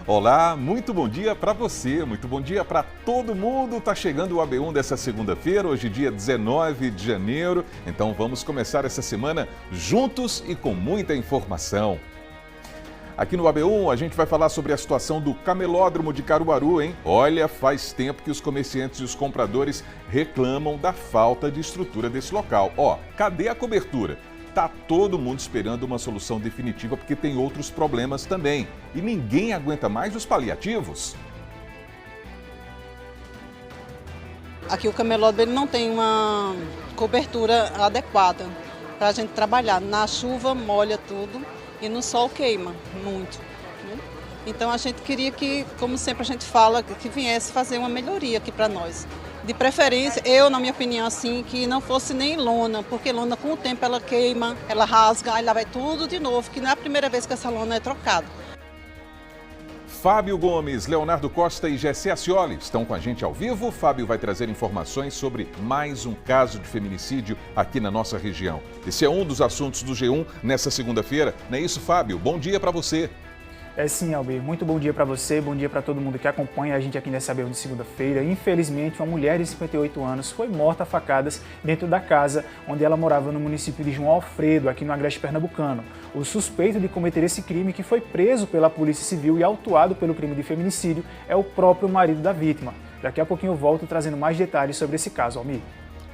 Olá, muito bom dia para você, muito bom dia para todo mundo. Tá chegando o AB1 dessa segunda-feira, hoje dia 19 de janeiro. Então vamos começar essa semana juntos e com muita informação. Aqui no AB1 a gente vai falar sobre a situação do camelódromo de Caruaru, hein? Olha, faz tempo que os comerciantes e os compradores reclamam da falta de estrutura desse local. Ó, cadê a cobertura? Tá todo mundo esperando uma solução definitiva porque tem outros problemas também. E ninguém aguenta mais os paliativos. Aqui o camelódromo ele não tem uma cobertura adequada para a gente trabalhar. Na chuva molha tudo e no sol queima muito. Então a gente queria que, como sempre a gente fala, que viesse fazer uma melhoria aqui para nós. De preferência, eu, na minha opinião, assim, que não fosse nem lona, porque lona com o tempo ela queima, ela rasga, aí lá vai tudo de novo, que não é a primeira vez que essa lona é trocada. Fábio Gomes, Leonardo Costa e Jessé Ascioli estão com a gente ao vivo. O Fábio vai trazer informações sobre mais um caso de feminicídio aqui na nossa região. Esse é um dos assuntos do G1 nessa segunda-feira. Não é isso, Fábio? Bom dia para você. É sim, Albir. Muito bom dia para você, bom dia para todo mundo que acompanha a gente aqui nessa AB1 de segunda-feira. Infelizmente, uma mulher de 58 anos foi morta a facadas dentro da casa onde ela morava no município de João Alfredo, aqui no Agreste Pernambucano. O suspeito de cometer esse crime, que foi preso pela Polícia Civil e autuado pelo crime de feminicídio, é o próprio marido da vítima. Daqui a pouquinho eu volto trazendo mais detalhes sobre esse caso, Almir.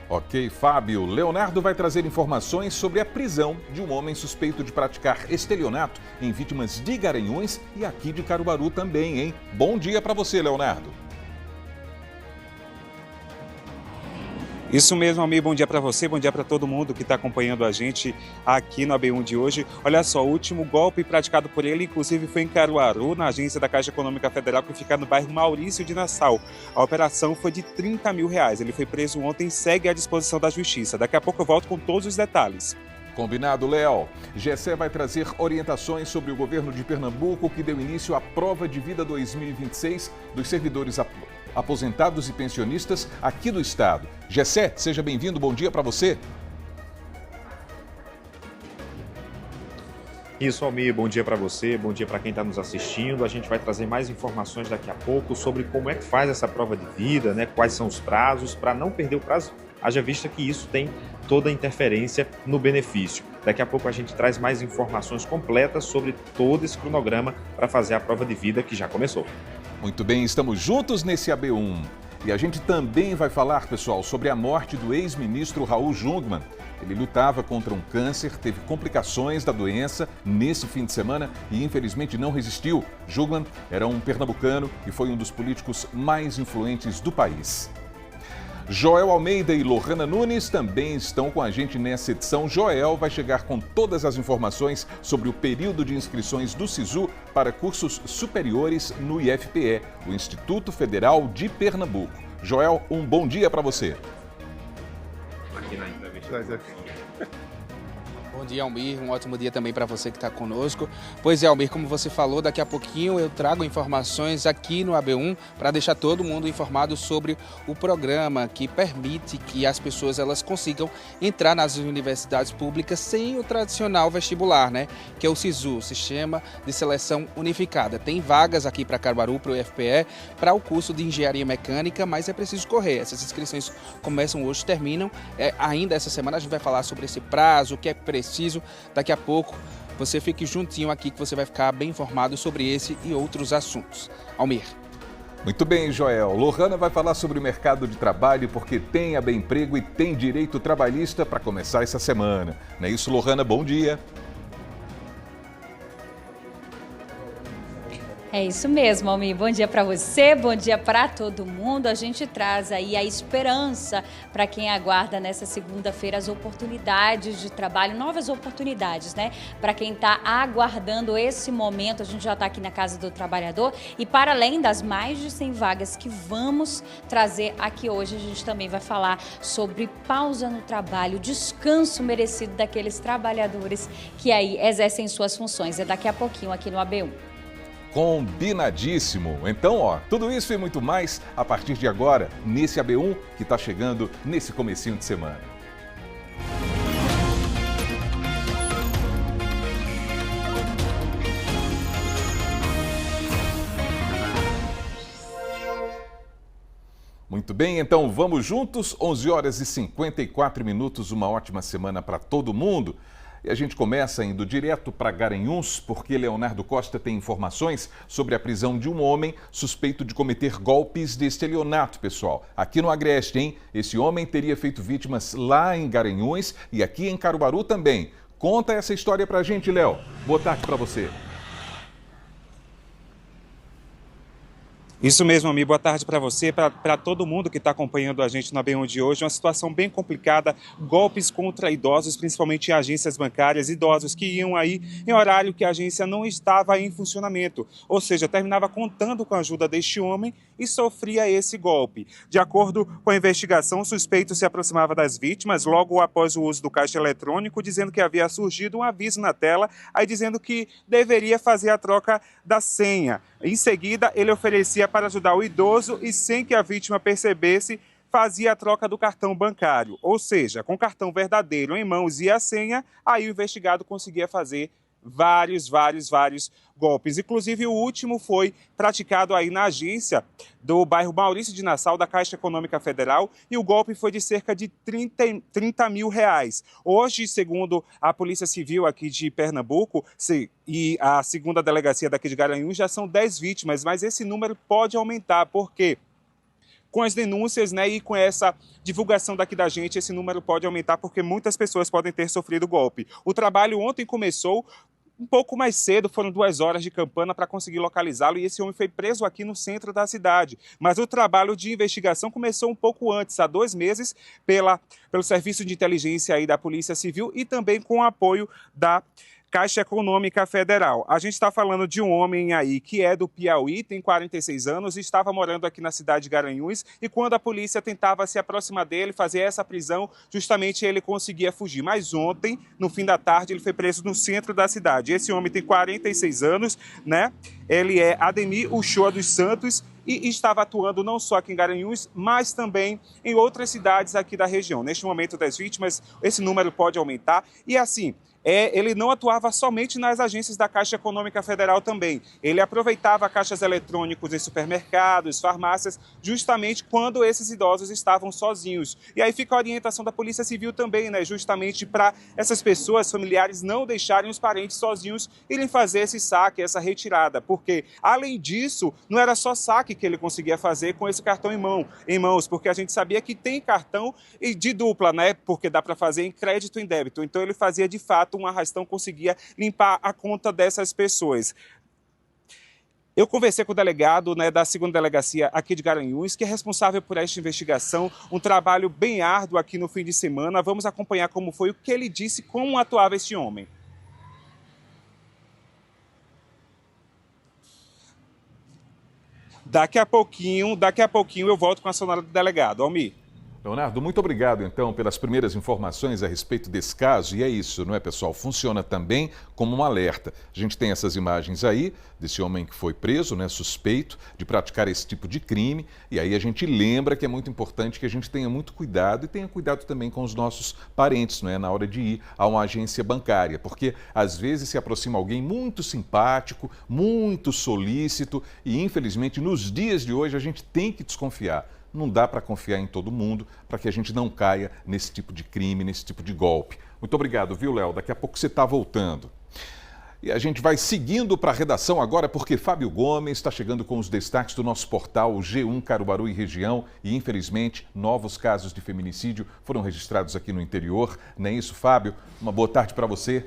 Ok, Fábio. Leonardo vai trazer informações sobre a prisão de um homem suspeito de praticar estelionato em vítimas de Garanhuns e aqui de Caruaru também, hein? Bom dia para você, Leonardo. Isso mesmo, amigo. Bom dia para você, bom dia para todo mundo que está acompanhando a gente aqui no AB1 de hoje. Olha só, o último golpe praticado por ele, inclusive, foi em Caruaru, na agência da Caixa Econômica Federal, que fica no bairro Maurício de Nassau. A operação foi de R$30 mil. Ele foi preso ontem e segue à disposição da Justiça. Daqui a pouco eu volto com todos os detalhes. Combinado, Léo. Jessé vai trazer orientações sobre o governo de Pernambuco, que deu início à prova de vida 2026 dos servidores aposentados e pensionistas aqui do estado. Jessé, seja bem-vindo, bom dia para você. Isso, Almir, bom dia para você, bom dia para quem está nos assistindo. A gente vai trazer mais informações daqui a pouco sobre como é que faz essa prova de vida, né? Quais são os prazos, para não perder o prazo, haja vista que isso tem toda a interferência no benefício. Daqui a pouco a gente traz mais informações completas sobre todo esse cronograma para fazer a prova de vida que já começou. Muito bem, estamos juntos nesse AB1. E a gente também vai falar, pessoal, sobre a morte do ex-ministro Raul Jungmann. Ele lutava contra um câncer, teve complicações da doença nesse fim de semana e infelizmente não resistiu. Jungmann era um pernambucano e foi um dos políticos mais influentes do país. Joel Almeida e Lohana Nunes também estão com a gente nessa edição. Joel vai chegar com todas as informações sobre o período de inscrições do SISU para cursos superiores no IFPE, o Instituto Federal de Pernambuco. Joel, um bom dia para você. Aqui na entrevista. Bom dia, Almir. Um ótimo dia também para você que está conosco. Pois é, Almir, como você falou, daqui a pouquinho eu trago informações aqui no AB1 para deixar todo mundo informado sobre o programa que permite que as pessoas elas consigam entrar nas universidades públicas sem o tradicional vestibular, né? Que é o SISU, Sistema de Seleção Unificada. Tem vagas aqui para Caruaru, para o IFPE, para o curso de Engenharia Mecânica, mas é preciso correr. Essas inscrições começam hoje, terminam. Ainda essa semana a gente vai falar sobre esse prazo, o que é preciso. Daqui a pouco você fique juntinho aqui que você vai ficar bem informado sobre esse e outros assuntos. Almir. Muito bem, Joel. Lohana vai falar sobre o mercado de trabalho porque tem a Bem Emprego e tem direito trabalhista para começar essa semana. Não é isso, Lohana? Bom dia. É isso mesmo, Almir. Bom dia para você, bom dia para todo mundo. A gente traz aí a esperança para quem aguarda nessa segunda-feira as oportunidades de trabalho, novas oportunidades, né? Para quem está aguardando esse momento, a gente já está aqui na Casa do Trabalhador e para além das mais de 100 vagas que vamos trazer aqui hoje, a gente também vai falar sobre pausa no trabalho, descanso merecido daqueles trabalhadores que aí exercem suas funções. É daqui a pouquinho aqui no AB1. Combinadíssimo. Então, tudo isso e muito mais a partir de agora, nesse AB1 que está chegando nesse comecinho de semana. Muito bem, então vamos juntos, 11 horas e 54 minutos, uma ótima semana para todo mundo. E a gente começa indo direto para Garanhuns, porque Leonardo Costa tem informações sobre a prisão de um homem suspeito de cometer golpes de estelionato, pessoal. Aqui no Agreste, hein? Esse homem teria feito vítimas lá em Garanhuns e aqui em Caruaru também. Conta essa história pra gente, Léo. Boa tarde para você. Isso mesmo, amigo. Boa tarde para você, para todo mundo que está acompanhando a gente na B1 de hoje. Uma situação bem complicada, golpes contra idosos, principalmente em agências bancárias, idosos que iam aí em horário que a agência não estava em funcionamento. Ou seja, terminava contando com a ajuda deste homem e sofria esse golpe. De acordo com a investigação, o suspeito se aproximava das vítimas logo após o uso do caixa eletrônico, dizendo que havia surgido um aviso na tela, aí dizendo que deveria fazer a troca da senha. Em seguida, ele oferecia para ajudar o idoso e, sem que a vítima percebesse, fazia a troca do cartão bancário. Ou seja, com o cartão verdadeiro em mãos e a senha, aí o investigado conseguia fazer vários golpes. Inclusive, o último foi praticado aí na agência do bairro Maurício de Nassau, da Caixa Econômica Federal, e o golpe foi de cerca de 30 mil reais. Hoje, segundo a Polícia Civil aqui de Pernambuco e a segunda delegacia daqui de Garanhuns, já são 10 vítimas, mas esse número pode aumentar, porque com as denúncias, né, e com essa divulgação daqui da gente, esse número pode aumentar porque muitas pessoas podem ter sofrido golpe. O trabalho ontem começou um pouco mais cedo, foram 2 horas de campana para conseguir localizá-lo e esse homem foi preso aqui no centro da cidade. Mas o trabalho de investigação começou um pouco antes, há 2 meses, pelo Serviço de Inteligência aí da Polícia Civil e também com o apoio da Caixa Econômica Federal. A gente está falando de um homem aí que é do Piauí, tem 46 anos, estava morando aqui na cidade de Garanhuns e quando a polícia tentava se aproximar dele, fazer essa prisão, justamente ele conseguia fugir. Mas ontem, no fim da tarde, ele foi preso no centro da cidade. Esse homem tem 46 anos, né? Ele é Ademir Uchoa dos Santos e estava atuando não só aqui em Garanhuns, mas também em outras cidades aqui da região. Neste momento das vítimas, esse número pode aumentar e assim, ele não atuava somente nas agências da Caixa Econômica Federal também. Ele aproveitava caixas eletrônicos em supermercados, farmácias, justamente quando esses idosos estavam sozinhos. E aí fica a orientação da Polícia Civil também, né? Justamente para essas pessoas, familiares, não deixarem os parentes sozinhos irem fazer esse saque, essa retirada. Porque, além disso, não era só saque que ele conseguia fazer com esse cartão em mãos, porque a gente sabia que tem cartão de dupla, né? Porque dá para fazer em crédito e em débito. Então ele fazia de fato um arrastão, conseguia limpar a conta dessas pessoas. Eu conversei com o delegado, né, da segunda delegacia aqui de Garanhuns, que é responsável por esta investigação, um trabalho bem árduo aqui no fim de semana. Vamos acompanhar como foi, o que ele disse, como atuava este homem. Daqui a pouquinho eu volto com a sonora do delegado. Almir. Leonardo, muito obrigado, então, pelas primeiras informações a respeito desse caso. E é isso, não é, pessoal? Funciona também como um alerta. A gente tem essas imagens aí desse homem que foi preso, né, suspeito de praticar esse tipo de crime. E aí a gente lembra que é muito importante que a gente tenha muito cuidado e tenha cuidado também com os nossos parentes, não é, na hora de ir a uma agência bancária. Porque, às vezes, se aproxima alguém muito simpático, muito solícito e, infelizmente, nos dias de hoje a gente tem que desconfiar. Não dá para confiar em todo mundo para que a gente não caia nesse tipo de crime, nesse tipo de golpe. Muito obrigado, viu, Léo? Daqui a pouco você está voltando. E a gente vai seguindo para a redação agora, porque Fábio Gomes está chegando com os destaques do nosso portal G1 Caruaru e região. E, infelizmente, novos casos de feminicídio foram registrados aqui no interior. Não é isso, Fábio? Uma boa tarde para você.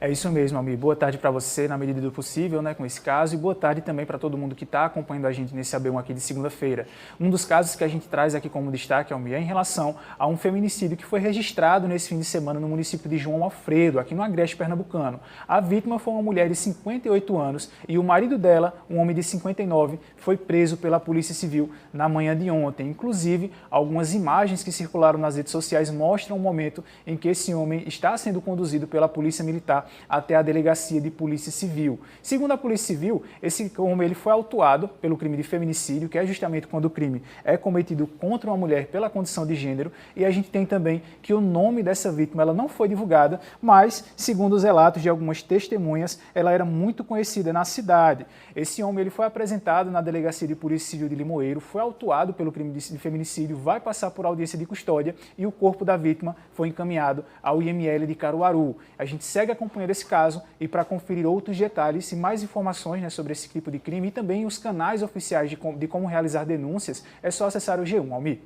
É isso mesmo, Almir. Boa tarde para você, na medida do possível, né, com esse caso, e boa tarde também para todo mundo que está acompanhando a gente nesse AB1 aqui de segunda-feira. Um dos casos que a gente traz aqui como destaque, Almir, é em relação a um feminicídio que foi registrado nesse fim de semana no município de João Alfredo, aqui no Agreste Pernambucano. A vítima foi uma mulher de 58 anos e o marido dela, um homem de 59, foi preso pela Polícia Civil na manhã de ontem. Inclusive, algumas imagens que circularam nas redes sociais mostram o momento em que esse homem está sendo conduzido pela Polícia Militar até a delegacia de polícia civil. Segundo a polícia civil, esse homem ele foi autuado pelo crime de feminicídio, que é justamente quando o crime é cometido contra uma mulher pela condição de gênero, e a gente tem também que o nome dessa vítima ela não foi divulgada, mas, segundo os relatos de algumas testemunhas, ela era muito conhecida na cidade. Esse homem ele foi apresentado na delegacia de polícia civil de Limoeiro, foi autuado pelo crime de feminicídio, vai passar por audiência de custódia e o corpo da vítima foi encaminhado ao IML de Caruaru. A gente segue acompanhando esse caso e para conferir outros detalhes e mais informações, sobre esse tipo de crime e também os canais oficiais de como realizar denúncias, é só acessar o G1, Almir.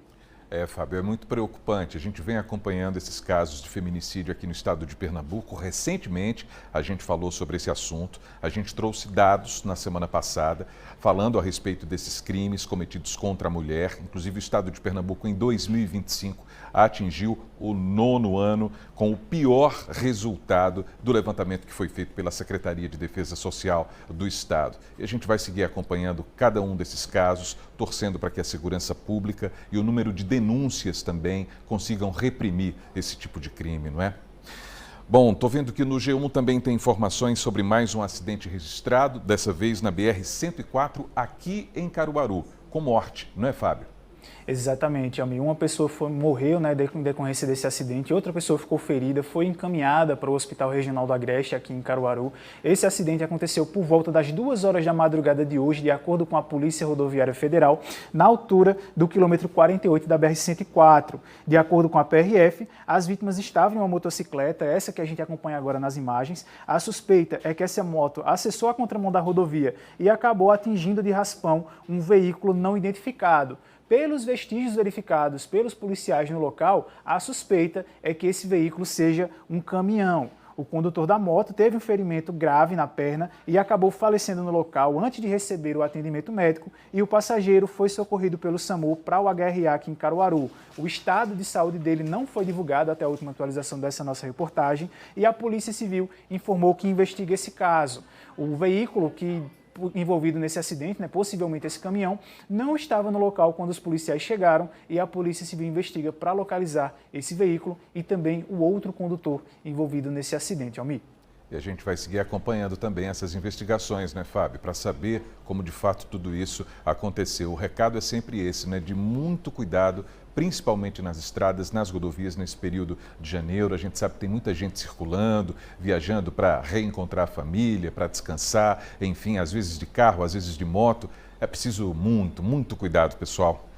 Fábio, é muito preocupante. A gente vem acompanhando esses casos de feminicídio aqui no estado de Pernambuco. Recentemente, a gente falou sobre esse assunto. A gente trouxe dados na semana passada falando a respeito desses crimes cometidos contra a mulher. Inclusive, o estado de Pernambuco, em 2025, atingiu o 9º ano com o pior resultado do levantamento que foi feito pela Secretaria de Defesa Social do estado. E a gente vai seguir acompanhando cada um desses casos, torcendo para que a segurança pública e o número de denúncias também consigam reprimir esse tipo de crime, não é? Bom, estou vendo que no G1 também tem informações sobre mais um acidente registrado, dessa vez na BR-104, aqui em Caruaru, com morte, não é, Fábio? Exatamente, Almir. Uma pessoa morreu, em decorrência desse acidente, outra pessoa ficou ferida, foi encaminhada para o Hospital Regional do Agreste, aqui em Caruaru. Esse acidente aconteceu por volta das 2 horas da madrugada de hoje, de acordo com a Polícia Rodoviária Federal, na altura do quilômetro 48 da BR-104. De acordo com a PRF, as vítimas estavam em uma motocicleta, essa que a gente acompanha agora nas imagens. A suspeita é que essa moto acessou a contramão da rodovia e acabou atingindo de raspão um veículo não identificado. Pelos vestígios verificados pelos policiais no local, a suspeita é que esse veículo seja um caminhão. O condutor da moto teve um ferimento grave na perna e acabou falecendo no local antes de receber o atendimento médico, e o passageiro foi socorrido pelo SAMU para o HRA aqui em Caruaru. O estado de saúde dele não foi divulgado até a última atualização dessa nossa reportagem e a Polícia Civil informou que investiga esse caso. O veículo que envolvido nesse acidente, possivelmente esse caminhão, não estava no local quando os policiais chegaram e a Polícia Civil investiga para localizar esse veículo e também o outro condutor envolvido nesse acidente, Almir. E a gente vai seguir acompanhando também essas investigações, né, Fábio, para saber como de fato tudo isso aconteceu. O recado é sempre esse, de muito cuidado, principalmente nas estradas, nas rodovias nesse período de janeiro. A gente sabe que tem muita gente circulando, viajando para reencontrar a família, para descansar, enfim, às vezes de carro, às vezes de moto. É preciso muito cuidado, pessoal.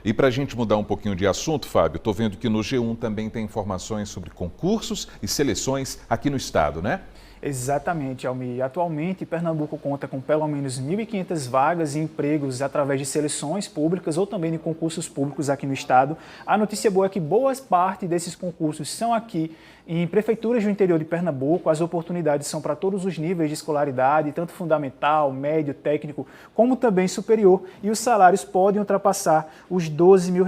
E para a gente mudar um pouquinho de assunto, Fábio, estou vendo que no G1 também tem informações sobre concursos e seleções aqui no estado, né? Exatamente, Almir. Atualmente, Pernambuco conta com pelo menos 1.500 vagas e empregos através de seleções públicas ou também de concursos públicos aqui no estado. A notícia boa é que boa parte desses concursos são aqui em prefeituras do interior de Pernambuco. As oportunidades são para todos os níveis de escolaridade, tanto fundamental, médio, técnico, como também superior, e os salários podem ultrapassar os R$12 mil.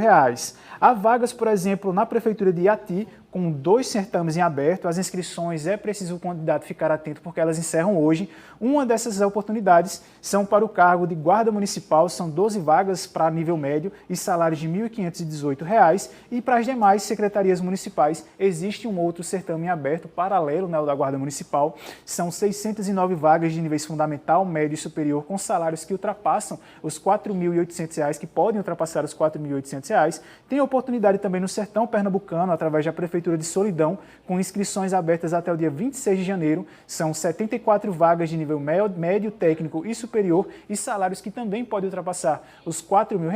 Há vagas, por exemplo, na prefeitura de Iati, com 2 certames em aberto. As inscrições é preciso o candidato ficar atento porque elas encerram hoje. Uma dessas oportunidades são para o cargo de guarda municipal, são 12 vagas para nível médio e salários de R$ 1.518. E para as demais secretarias municipais existe um outro certame em aberto, paralelo ao da guarda municipal. São 609 vagas de níveis fundamental, médio e superior, com salários que ultrapassam os R$ 4.800, que podem ultrapassar os R$ 4.800. Tem oportunidade também no sertão pernambucano, através da Prefeitura de Solidão, com inscrições abertas até o dia 26 de janeiro. São 74 vagas de nível médio, técnico e superior e salários que também podem ultrapassar os R$ 4 mil.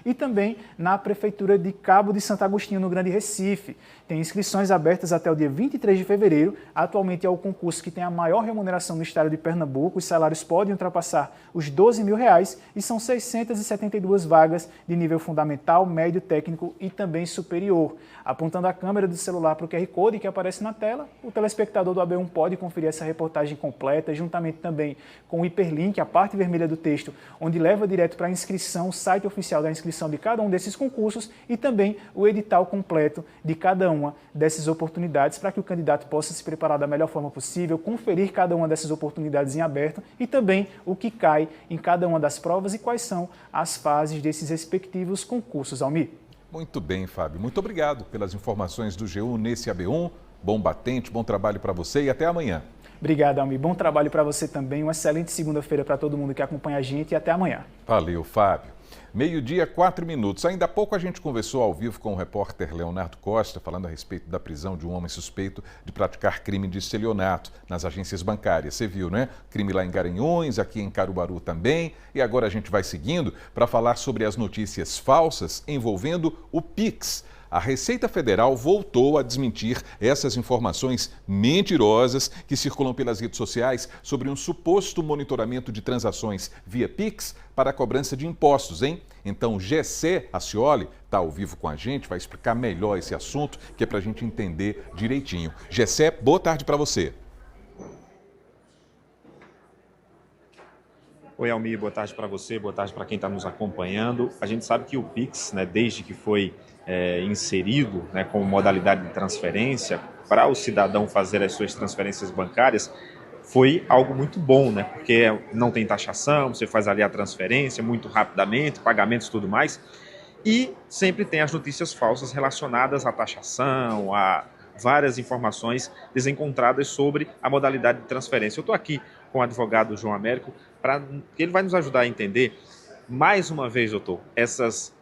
E também na Prefeitura de Cabo de Santo Agostinho, no Grande Recife. Tem inscrições abertas até o dia 23 de fevereiro. Atualmente é o concurso que tem a maior remuneração no estado de Pernambuco. Os salários podem ultrapassar os R$ 12 mil e são 672 vagas de nível fundamental, médio, técnico e também superior. Apontando a câmera do celular para o QR Code que aparece na tela, o telespectador do AB1 pode conferir essa reportagem completa, juntamente também com o hiperlink, a parte vermelha do texto, onde leva direto para a inscrição, o site oficial da inscrição de cada um desses concursos e também o edital completo de cada uma dessas oportunidades, para que o candidato possa se preparar da melhor forma possível, conferir cada uma dessas oportunidades em aberto e também o que cai em cada uma das provas e quais são as fases desses respectivos concursos. Almir. Muito bem, Fábio. Muito obrigado pelas informações do G1 nesse AB1. Bom batente, bom trabalho para você e até amanhã. Obrigado, Almir. Bom trabalho para você também. Uma excelente segunda-feira para todo mundo que acompanha a gente e até amanhã. Valeu, Fábio. 12:04. Ainda há pouco a gente conversou ao vivo com o repórter Leonardo Costa, falando a respeito da prisão de um homem suspeito de praticar crime de estelionato nas agências bancárias. Você viu, né? Crime lá em Garanhuns, aqui em Caruaru também. E agora a gente vai seguindo para falar sobre as notícias falsas envolvendo o Pix. A Receita Federal voltou a desmentir essas informações mentirosas que circulam pelas redes sociais sobre um suposto monitoramento de transações via Pix para a cobrança de impostos, hein? Então, Gessé Acioli está ao vivo com a gente, vai explicar melhor esse assunto, que é para a gente entender direitinho. Gessé, boa tarde para você. Oi, Almir, boa tarde para você, boa tarde para quem está nos acompanhando. A gente sabe que o Pix, né, desde que foi inserido, né, como modalidade de transferência para o cidadão fazer as suas transferências bancárias, foi algo muito bom, né, porque não tem taxação, você faz ali a transferência muito rapidamente, pagamentos e tudo mais, e sempre tem as notícias falsas relacionadas à taxação, a várias informações desencontradas sobre a modalidade de transferência. Eu estou aqui com o advogado João Américo, que ele vai nos ajudar a entender, mais uma vez, doutor, essas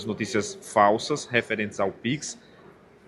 notícias falsas referentes ao Pix,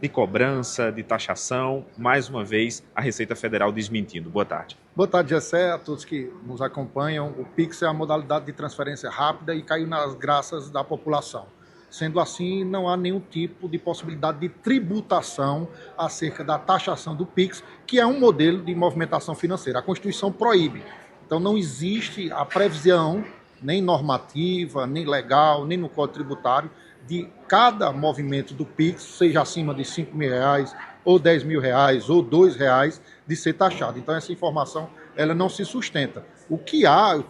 de cobrança, de taxação, mais uma vez a Receita Federal desmentindo. Boa tarde. Boa tarde, Gessé, a todos que nos acompanham. O Pix é a modalidade de transferência rápida e caiu nas graças da população. Sendo assim, não há nenhum tipo de possibilidade de tributação acerca da taxação do Pix, que é um modelo de movimentação financeira. A Constituição proíbe. Então não existe a previsão, nem normativa, nem legal, nem no Código Tributário, de cada movimento do Pix, seja acima de R$5.000, ou R$10.000, ou R$2, de ser taxado. Então essa informação ela não se sustenta. O que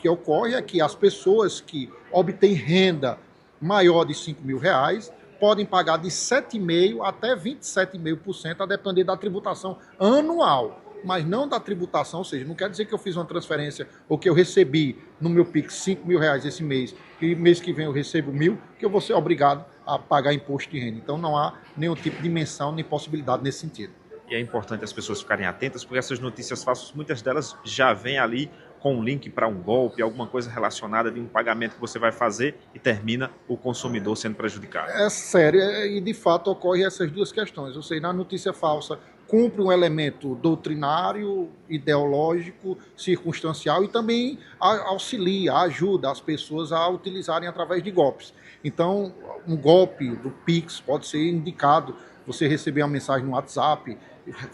ocorre é que as pessoas que obtêm renda maior de R$5.000 podem pagar de 7,5% até 27,5%, a depender da tributação anual, mas não da tributação, ou seja, não quer dizer que eu fiz uma transferência ou que eu recebi no meu Pix R$5.000 esse mês e mês que vem eu recebo 1.000, que eu vou ser obrigado a pagar imposto de renda. Então não há nenhum tipo de menção nem possibilidade nesse sentido. E é importante as pessoas ficarem atentas, porque essas notícias falsas, muitas delas já vêm ali com um link para um golpe, alguma coisa relacionada de um pagamento que você vai fazer e termina o consumidor sendo prejudicado. É sério, e de fato ocorrem essas duas questões. Ou seja, na notícia falsa cumpre um elemento doutrinário, ideológico, circunstancial e também auxilia, ajuda as pessoas a utilizarem através de golpes. Então, um golpe do Pix pode ser indicado, você receber uma mensagem no WhatsApp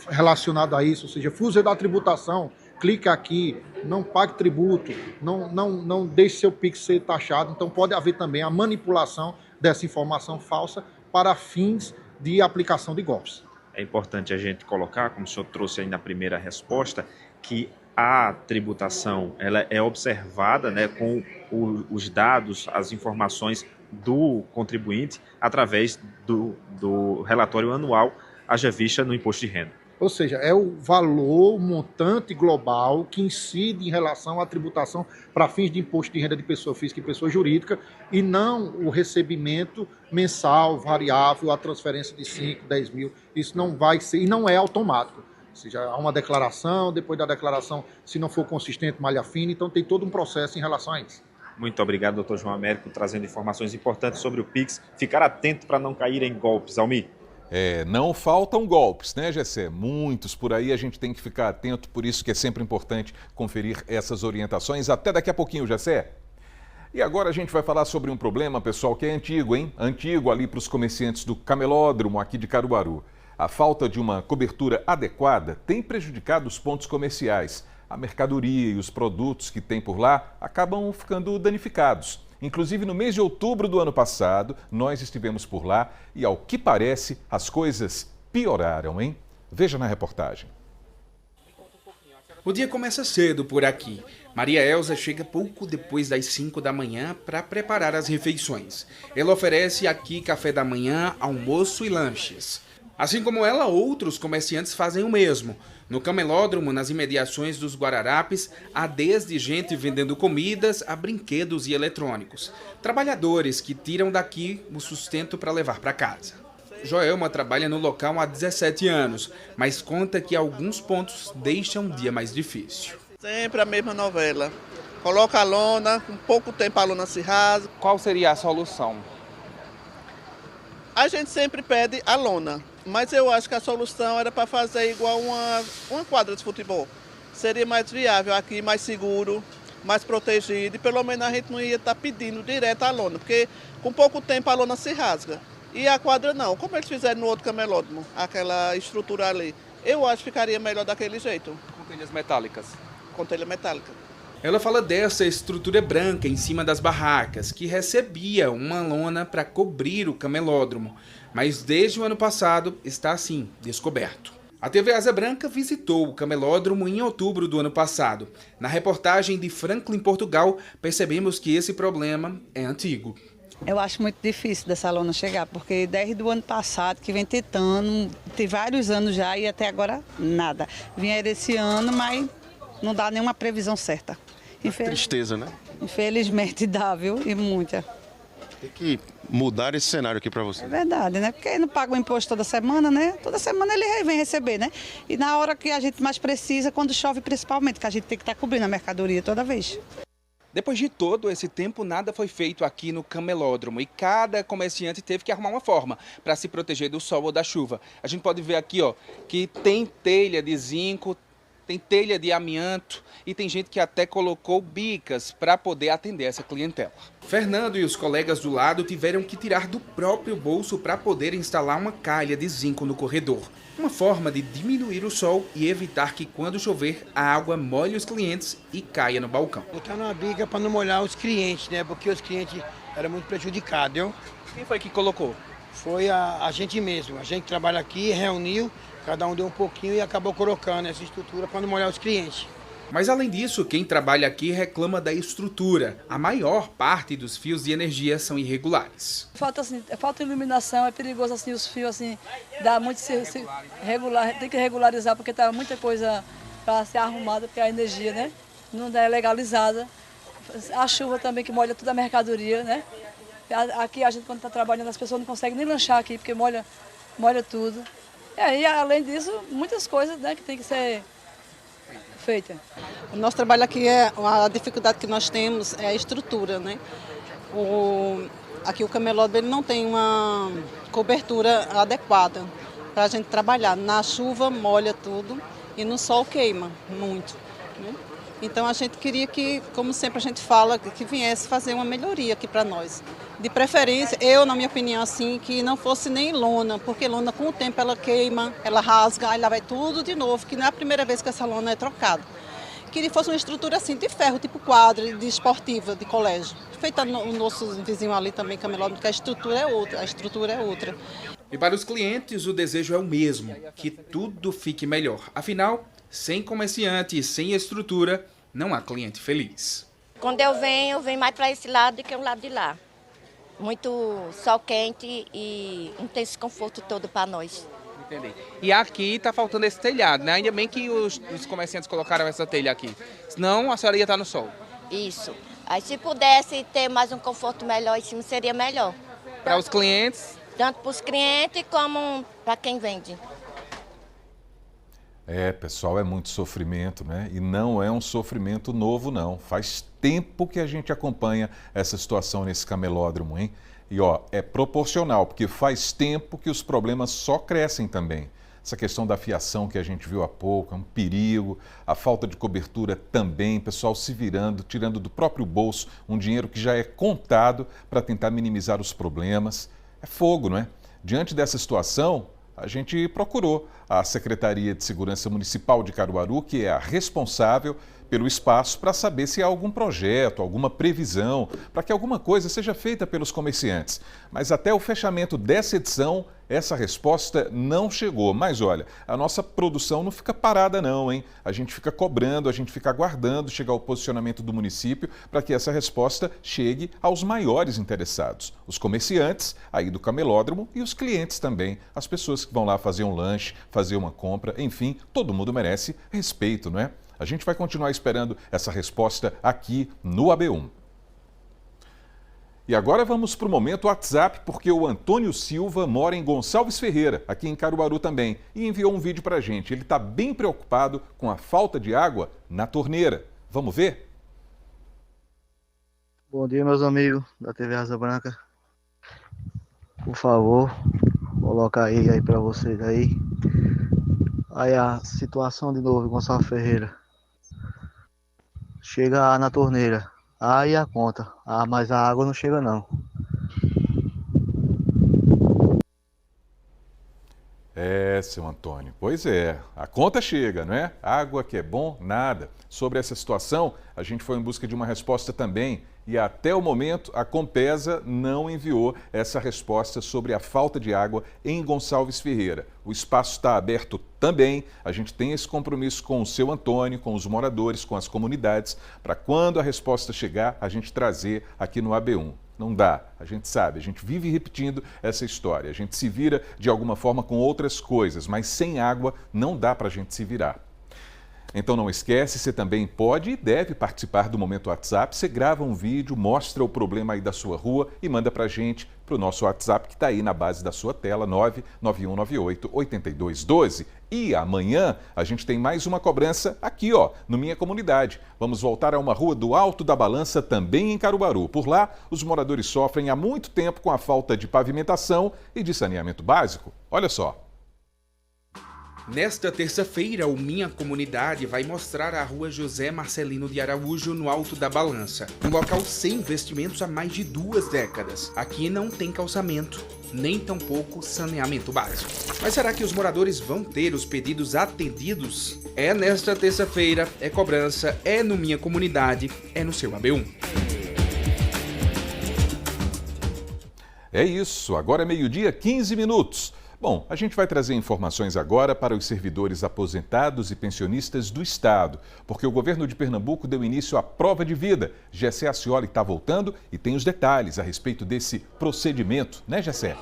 relacionada a isso, ou seja, fuja da tributação, clica aqui, não pague tributo, não deixe seu Pix ser taxado. Então pode haver também a manipulação dessa informação falsa para fins de aplicação de golpes. É importante a gente colocar, como o senhor trouxe aí na primeira resposta, que a tributação ela é observada, né, com os dados, as informações do contribuinte através do relatório anual, haja vista no imposto de renda. Ou seja, é o valor, o montante global que incide em relação à tributação para fins de imposto de renda de pessoa física e pessoa jurídica e não o recebimento mensal, variável, a transferência de 5, 10 mil. Isso não vai ser e não é automático. Ou seja, há uma declaração, depois da declaração, se não for consistente, malha fina, então tem todo um processo em relação a isso. Muito obrigado, doutor João Américo, trazendo informações importantes sobre o Pix. Ficar atento para não cair em golpes, Almir. Não faltam golpes, né, Gessé? Muitos por aí, a gente tem que ficar atento, por isso que é sempre importante conferir essas orientações. Até daqui a pouquinho, Gessé. E agora a gente vai falar sobre um problema, pessoal, que é antigo, hein? Antigo ali para os comerciantes do Camelódromo aqui de Caruaru. A falta de uma cobertura adequada tem prejudicado os pontos comerciais. A mercadoria e os produtos que tem por lá acabam ficando danificados. Inclusive, no mês de outubro do ano passado, nós estivemos por lá e, ao que parece, as coisas pioraram, hein? Veja na reportagem. O dia começa cedo por aqui. Maria Elza chega pouco depois das 5 da manhã para preparar as refeições. Ela oferece aqui café da manhã, almoço e lanches. Assim como ela, outros comerciantes fazem o mesmo. No Camelódromo, nas imediações dos Guararapes, há desde gente vendendo comidas a brinquedos e eletrônicos. Trabalhadores que tiram daqui o sustento para levar para casa. Joelma trabalha no local há 17 anos, mas conta que alguns pontos deixam um dia mais difícil. Sempre a mesma novela. Coloca a lona, com pouco tempo a lona se rasga. Qual seria a solução? A gente sempre pede a lona, mas eu acho que a solução era para fazer igual uma quadra de futebol. Seria mais viável aqui, mais seguro, mais protegido, e pelo menos a gente não ia estar pedindo direto a lona, porque com pouco tempo a lona se rasga. E a quadra não, como eles fizeram no outro camelódromo, aquela estrutura ali. Eu acho que ficaria melhor daquele jeito. Com telhas metálicas. Com telha metálica. Ela fala dessa estrutura branca em cima das barracas, que recebia uma lona para cobrir o camelódromo, mas desde o ano passado está assim, descoberto. A TV Asa Branca visitou o camelódromo em outubro do ano passado. Na reportagem de Franklin, Portugal, percebemos que esse problema é antigo. Eu acho muito difícil dessa lona chegar, porque desde o ano passado que vem tentando, tem vários anos já e até agora nada. Vieram esse ano, mas não dá nenhuma previsão certa. Tristeza, né? Infelizmente dá, viu? E muita. Tem que mudar esse cenário aqui para você. É verdade, né? Porque ele não paga o imposto toda semana, né? Toda semana ele vem receber, né? E na hora que a gente mais precisa, quando chove principalmente, que a gente tem que estar cobrindo a mercadoria toda vez. Depois de todo esse tempo, nada foi feito aqui no camelódromo e cada comerciante teve que arrumar uma forma para se proteger do sol ou da chuva. A gente pode ver aqui, ó, que tem telha de zinco, tem telha de amianto e tem gente que até colocou bicas para poder atender essa clientela. Fernando e os colegas do lado tiveram que tirar do próprio bolso para poder instalar uma calha de zinco no corredor. Uma forma de diminuir o sol e evitar que quando chover a água molhe os clientes e caia no balcão. Botar uma bica para não molhar os clientes, né? Porque os clientes eram muito prejudicados, viu? Quem foi que colocou? Foi a gente mesmo. A gente trabalha aqui, reuniu, cada um deu um pouquinho e acabou colocando essa estrutura para não molhar os clientes. Mas além disso, quem trabalha aqui reclama da estrutura. A maior parte dos fios de energia são irregulares. Falta iluminação, é perigoso assim, os fios assim, dá muito regular, tem que regularizar porque tá muita coisa para ser arrumada, porque a energia, né, não é legalizada. A chuva também que molha toda a mercadoria, né? Aqui a gente quando está trabalhando as pessoas não conseguem nem lanchar aqui porque molha tudo. E aí, além disso, muitas coisas, né, que tem que ser feita. O nosso trabalho aqui, a dificuldade que nós temos é a estrutura, né? Aqui o camelódromo ele não tem uma cobertura adequada para a gente trabalhar. Na chuva molha tudo e no sol queima muito, né? Então a gente queria que, como sempre a gente fala, que viesse fazer uma melhoria aqui para nós. De preferência, eu, na minha opinião, assim, que não fosse nem lona, porque lona com o tempo ela queima, ela rasga, aí lá vai tudo de novo, que não é a primeira vez que essa lona é trocada. Queria que fosse uma estrutura assim, de ferro, tipo quadra, de esportiva, de colégio. Feita no nosso vizinho ali também, camelódromo, que a estrutura é outra. E para os clientes, o desejo é o mesmo, que tudo fique melhor. Afinal, sem comerciante e sem estrutura, não há cliente feliz. Quando eu venho mais para esse lado do que o lado de lá. Muito sol quente e não tem esse conforto todo para nós. Entendi. E aqui está faltando esse telhado, né? Ainda bem que os comerciantes colocaram essa telha aqui. Senão a senhora ia estar no sol. Isso. Aí se pudesse ter mais um conforto melhor em cima, seria melhor. Para os clientes? Tanto para os clientes como para quem vende. Pessoal, é muito sofrimento, né? E não é um sofrimento novo, não. Faz tempo que a gente acompanha essa situação nesse camelódromo, hein? E ó, é proporcional, porque faz tempo que os problemas só crescem também. Essa questão da fiação que a gente viu há pouco é um perigo, a falta de cobertura também, pessoal se virando, tirando do próprio bolso um dinheiro que já é contado para tentar minimizar os problemas. É fogo, não é? Diante dessa situação, a gente procurou a Secretaria de Segurança Municipal de Caruaru, que é a responsável pelo espaço, para saber se há algum projeto, alguma previsão, para que alguma coisa seja feita pelos comerciantes. Mas até o fechamento dessa edição, essa resposta não chegou. Mas olha, a nossa produção não fica parada não, hein? A gente fica cobrando, a gente fica aguardando chegar o posicionamento do município para que essa resposta chegue aos maiores interessados. Os comerciantes aí do camelódromo e os clientes também. As pessoas que vão lá fazer um lanche, fazer uma compra, enfim, todo mundo merece respeito, não é? A gente vai continuar esperando essa resposta aqui no AB1. E agora vamos para o momento WhatsApp, porque o Antônio Silva mora em Gonçalves Ferreira, aqui em Caruaru também, e enviou um vídeo para a gente. Ele está bem preocupado com a falta de água na torneira. Vamos ver? Bom dia, meus amigos da TV Asa Branca. Por favor, coloca aí para vocês aí. Aí a situação de novo, Gonçalves Ferreira. Chega na torneira. Aí a conta. Mas a água não chega não. É, seu Antônio, pois é, a conta chega, não é? Água que é bom, nada. Sobre essa situação, a gente foi em busca de uma resposta também e até o momento a Compesa não enviou essa resposta sobre a falta de água em Gonçalves Ferreira. O espaço está aberto também, a gente tem esse compromisso com o seu Antônio, com os moradores, com as comunidades, para quando a resposta chegar, a gente trazer aqui no AB1. Não dá, a gente sabe, a gente vive repetindo essa história. A gente se vira de alguma forma com outras coisas, mas sem água não dá para a gente se virar. Então não esquece, você também pode e deve participar do Momento WhatsApp. Você grava um vídeo, mostra o problema aí da sua rua e manda para a gente, para o nosso WhatsApp que está aí na base da sua tela, 99198-8212. E amanhã a gente tem mais uma cobrança aqui, ó, no Minha Comunidade. Vamos voltar a uma rua do Alto da Balança, também em Caruaru. Por lá, os moradores sofrem há muito tempo com a falta de pavimentação e de saneamento básico. Olha só. Nesta terça-feira, o Minha Comunidade vai mostrar a rua José Marcelino de Araújo, no Alto da Balança. Um local sem investimentos há mais de 2 décadas. Aqui não tem calçamento, nem tampouco saneamento básico. Mas será que os moradores vão ter os pedidos atendidos? É nesta terça-feira, é cobrança, é no Minha Comunidade, é no seu AB1. É isso, agora é 12h15. Bom, a gente vai trazer informações agora para os servidores aposentados e pensionistas do Estado, porque o governo de Pernambuco deu início à prova de vida. Gessé Ascioli está voltando e tem os detalhes a respeito desse procedimento, né, Gessé?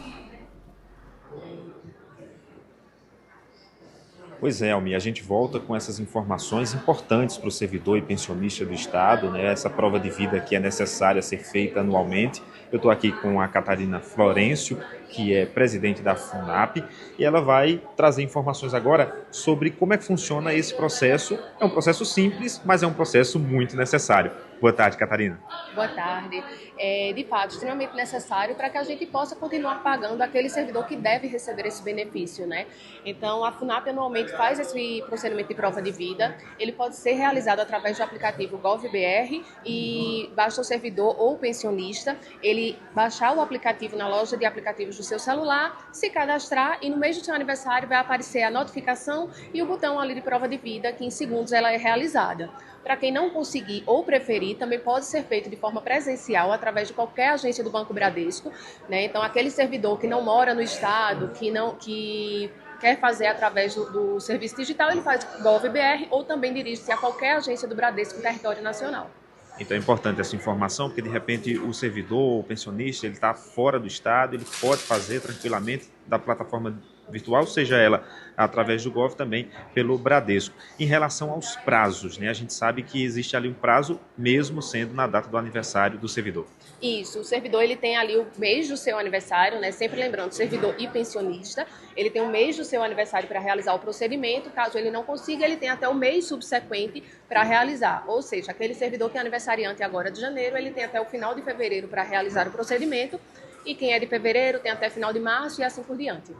Pois é, Almir, a gente volta com essas informações importantes para o servidor e pensionista do Estado, né? Essa prova de vida que é necessária ser feita anualmente. Eu estou aqui com a Catarina Florencio, que é presidente da FUNAP, e ela vai trazer informações agora sobre como é que funciona esse processo. É um processo simples, mas é um processo muito necessário. Boa tarde, Catarina. Boa tarde. É, de fato, extremamente necessário para que a gente possa continuar pagando aquele servidor que deve receber esse benefício, né? Então, a FUNAP anualmente faz esse procedimento de prova de vida. Ele pode ser realizado através do aplicativo GovBR e basta o servidor ou o pensionista ele baixar o aplicativo na loja de aplicativos do seu celular, se cadastrar e no mês do seu aniversário vai aparecer a notificação e o botão ali de prova de vida que em segundos ela é realizada. Para quem não conseguir ou preferir, também pode ser feito de forma presencial através de qualquer agência do Banco Bradesco, né? Então, aquele servidor que não mora no estado, que quer fazer através do serviço digital, ele faz GovBR ou também dirige-se a qualquer agência do Bradesco no território nacional. Então é importante essa informação, porque de repente o servidor, o pensionista, ele está fora do estado, ele pode fazer tranquilamente da plataforma virtual, seja ela através do Gov também pelo Bradesco. Em relação aos prazos, né, a gente sabe que existe ali um prazo mesmo sendo na data do aniversário do servidor. Isso, o servidor ele tem ali o mês do seu aniversário, né? Sempre lembrando, servidor e pensionista, ele tem o mês do seu aniversário para realizar o procedimento. Caso ele não consiga, ele tem até o mês subsequente para realizar. Ou seja, aquele servidor que é aniversariante agora de janeiro, ele tem até o final de fevereiro para realizar o procedimento. E quem é de fevereiro tem até final de março e assim por diante.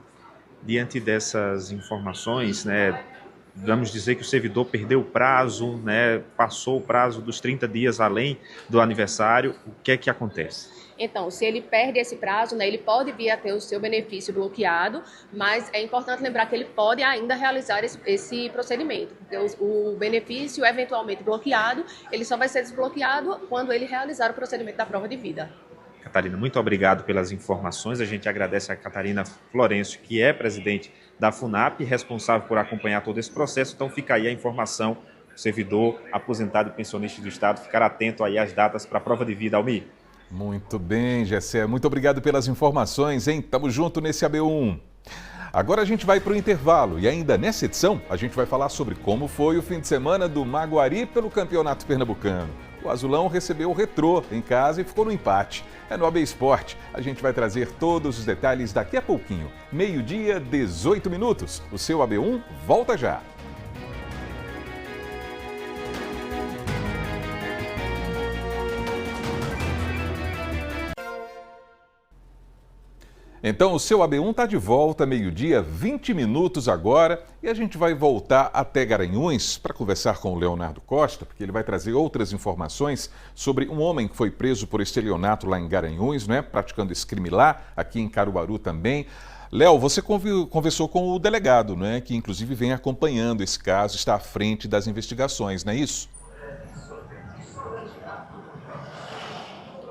Diante dessas informações, né, vamos dizer que o servidor perdeu o prazo, né, passou o prazo dos 30 dias além do aniversário, o que é que acontece? Então, se ele perde esse prazo, né, ele pode vir a ter o seu benefício bloqueado, mas é importante lembrar que ele pode ainda realizar esse procedimento, porque o benefício eventualmente bloqueado, ele só vai ser desbloqueado quando ele realizar o procedimento da prova de vida. Catarina, muito obrigado pelas informações. A gente agradece a Catarina Florencio, que é presidente da FUNAP, responsável por acompanhar todo esse processo. Então fica aí a informação, o servidor aposentado e pensionista do Estado, ficar atento aí às datas para a prova de vida, Almir. Muito bem, Gessé. Muito obrigado pelas informações, hein? Tamo junto nesse AB1. Agora a gente vai para o intervalo e ainda nessa edição a gente vai falar sobre como foi o fim de semana do Maguari pelo Campeonato Pernambucano. O Azulão recebeu o Retrô em casa e ficou no empate. É no AB Esporte. A gente vai trazer todos os detalhes daqui a pouquinho. 12h, 18 minutos. O seu AB1 volta já. Então, o seu AB1 está de volta, 12h, 20 minutos agora, e a gente vai voltar até Garanhuns para conversar com o Leonardo Costa, porque ele vai trazer outras informações sobre um homem que foi preso por estelionato lá em Garanhuns, né, praticando esse crime lá, aqui em Caruaru também. Léo, você conversou com o delegado, né, que inclusive vem acompanhando esse caso, está à frente das investigações, não é isso?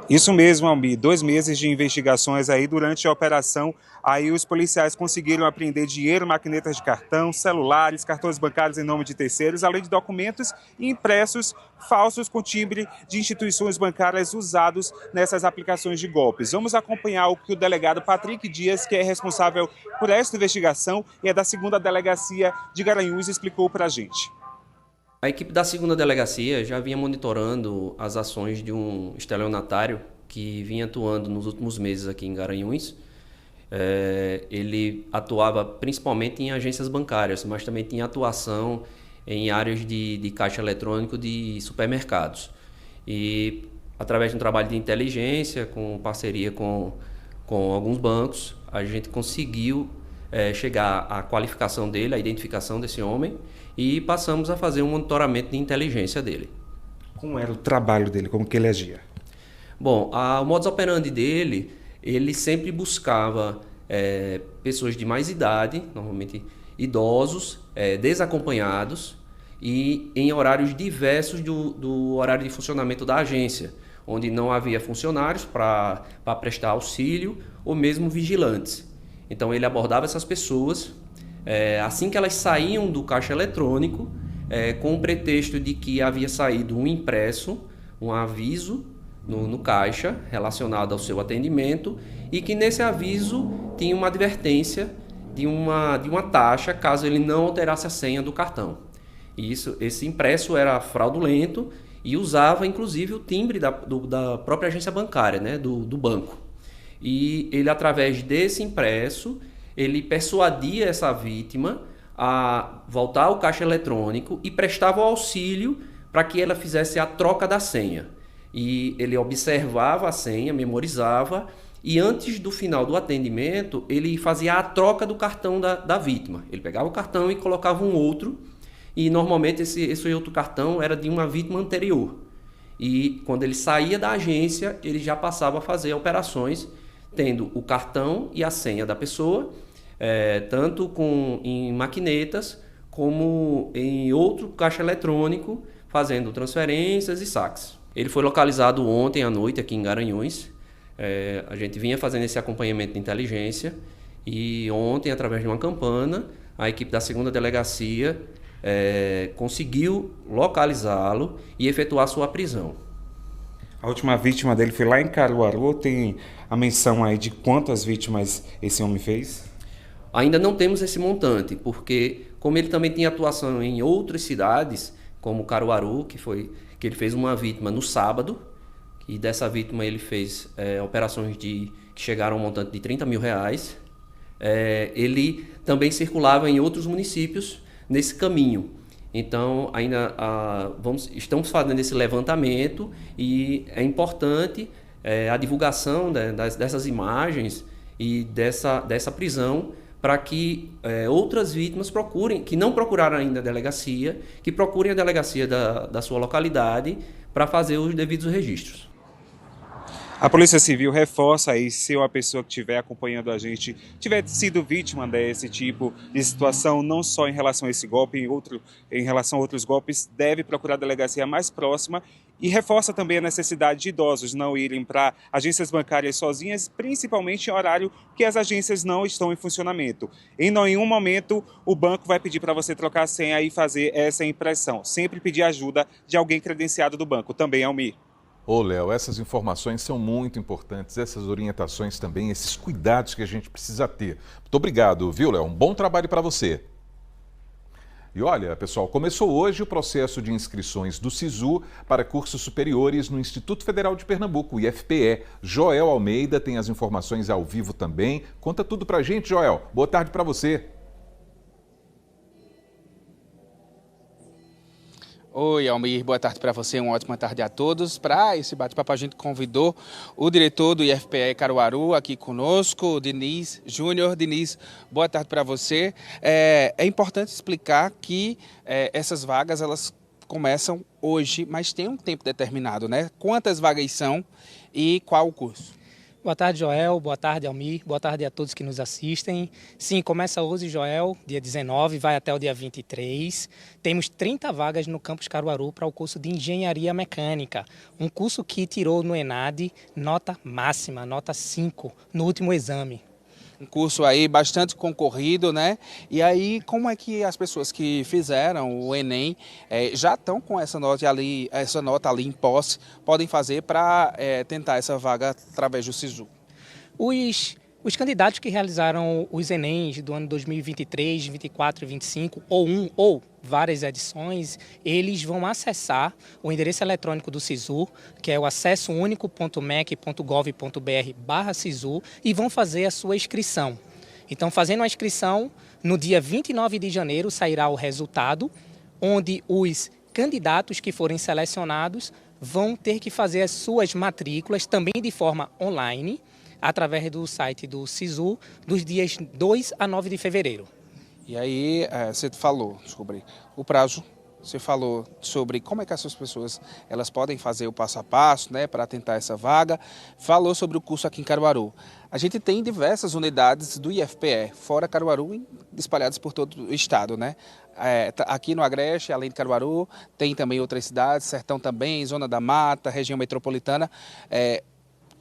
Isso mesmo, Almir. 2 meses de investigações aí. Durante a operação, aí os policiais conseguiram apreender dinheiro, maquinetas de cartão, celulares, cartões bancários em nome de terceiros, além de documentos impressos falsos com timbre de instituições bancárias usados nessas aplicações de golpes. Vamos acompanhar o que o delegado Patrick Dias, que é responsável por esta investigação e é da 2ª Delegacia de Garanhuns, explicou para a gente. A equipe da 2ª Delegacia já vinha monitorando as ações de um estelionatário que vinha atuando nos últimos meses aqui em Garanhuns. Ele atuava principalmente em agências bancárias, mas também tinha atuação em áreas de caixa eletrônico de supermercados. E através de um trabalho de inteligência, com parceria com alguns bancos, a gente conseguiu chegar à qualificação dele, à identificação desse homem, e passamos a fazer um monitoramento de inteligência dele. Como era o trabalho dele? Como que ele agia? Bom, o modus operandi dele, ele sempre buscava pessoas de mais idade, normalmente idosos, desacompanhados, e em horários diversos do horário de funcionamento da agência, onde não havia funcionários para prestar auxílio ou mesmo vigilantes. Então ele abordava essas pessoas assim que elas saíam do caixa eletrônico, com o pretexto de que havia saído um impresso, um aviso no caixa relacionado ao seu atendimento, e que nesse aviso tinha uma advertência de uma taxa caso ele não alterasse a senha do cartão. Esse impresso era fraudulento e usava inclusive o timbre da própria agência bancária, né, do banco. E ele, através desse impresso, ele persuadia essa vítima a voltar ao caixa eletrônico e prestava o auxílio para que ela fizesse a troca da senha. E ele observava a senha, memorizava, e antes do final do atendimento, ele fazia a troca do cartão da vítima. Ele pegava o cartão e colocava um outro, e normalmente esse outro cartão era de uma vítima anterior. E quando ele saía da agência, ele já passava a fazer operações tendo o cartão e a senha da pessoa, tanto em maquinetas como em outro caixa eletrônico, fazendo transferências e saques. Ele foi localizado ontem à noite aqui em Garanhuns. A gente vinha fazendo esse acompanhamento de inteligência e ontem, através de uma campana, a equipe da 2ª Delegacia conseguiu localizá-lo e efetuar sua prisão. A última vítima dele foi lá em Caruaru. Tem a menção aí de quantas vítimas esse homem fez? Ainda não temos esse montante, porque como ele também tinha atuação em outras cidades, como Caruaru, que ele fez uma vítima no sábado, e dessa vítima ele fez operações que chegaram a um montante de R$30 mil. Ele também circulava em outros municípios nesse caminho. Então, ainda estamos fazendo esse levantamento e é importante a divulgação dessas imagens e dessa prisão para que outras vítimas procurem, que não procuraram ainda a delegacia, que procurem a delegacia da sua localidade para fazer os devidos registros. A Polícia Civil reforça aí, se uma pessoa que estiver acompanhando a gente tiver sido vítima desse tipo de situação, não só em relação a esse golpe, em relação a outros golpes, deve procurar a delegacia mais próxima, e reforça também a necessidade de idosos não irem para agências bancárias sozinhas, principalmente em horário que as agências não estão em funcionamento. Em nenhum momento o banco vai pedir para você trocar a senha e fazer essa impressão. Sempre pedir ajuda de alguém credenciado do banco. Também, Almir. Ô, Léo, essas informações são muito importantes, essas orientações também, esses cuidados que a gente precisa ter. Muito obrigado, viu, Léo? Um bom trabalho para você. E olha, pessoal, começou hoje o processo de inscrições do SISU para cursos superiores no Instituto Federal de Pernambuco, o IFPE. Joel Almeida tem as informações ao vivo também. Conta tudo pra gente, Joel. Boa tarde para você. Oi, Almir, boa tarde para você, uma ótima tarde a todos. Para esse bate-papo, a gente convidou o diretor do IFPE Caruaru aqui conosco, o Diniz Júnior. Diniz, boa tarde para você. É importante explicar que essas vagas, elas começam hoje, mas tem um tempo determinado, né? Quantas vagas são e qual o curso? Boa tarde, Joel. Boa tarde, Almir. Boa tarde a todos que nos assistem. Sim, começa hoje, Joel, dia 19, vai até o dia 23. Temos 30 vagas no campus Caruaru para o curso de Engenharia Mecânica. Um curso que tirou no ENAD nota máxima, nota 5, no último exame. Um curso aí bastante concorrido, né? E aí, como é que as pessoas que fizeram o Enem já estão com essa nota ali em posse, podem fazer para tentar essa vaga através do SISU? Os candidatos que realizaram os Enems do ano 2023, 24 e 25, ou várias edições, eles vão acessar o endereço eletrônico do SISU, que é o acessounico.mec.gov.br/SISU, e vão fazer a sua inscrição. Então, fazendo a inscrição, no dia 29 de janeiro sairá o resultado, onde os candidatos que forem selecionados vão ter que fazer as suas matrículas também de forma online, através do site do SISU, dos dias 2 a 9 de fevereiro. E aí, você falou sobre o prazo, você falou sobre como é que essas pessoas elas podem fazer o passo a passo, né, para tentar essa vaga, falou sobre o curso aqui em Caruaru. A gente tem diversas unidades do IFPE, fora Caruaru, espalhadas por todo o estado, né? Aqui no Agreste, além de Caruaru, tem também outras cidades, Sertão também, Zona da Mata, região metropolitana.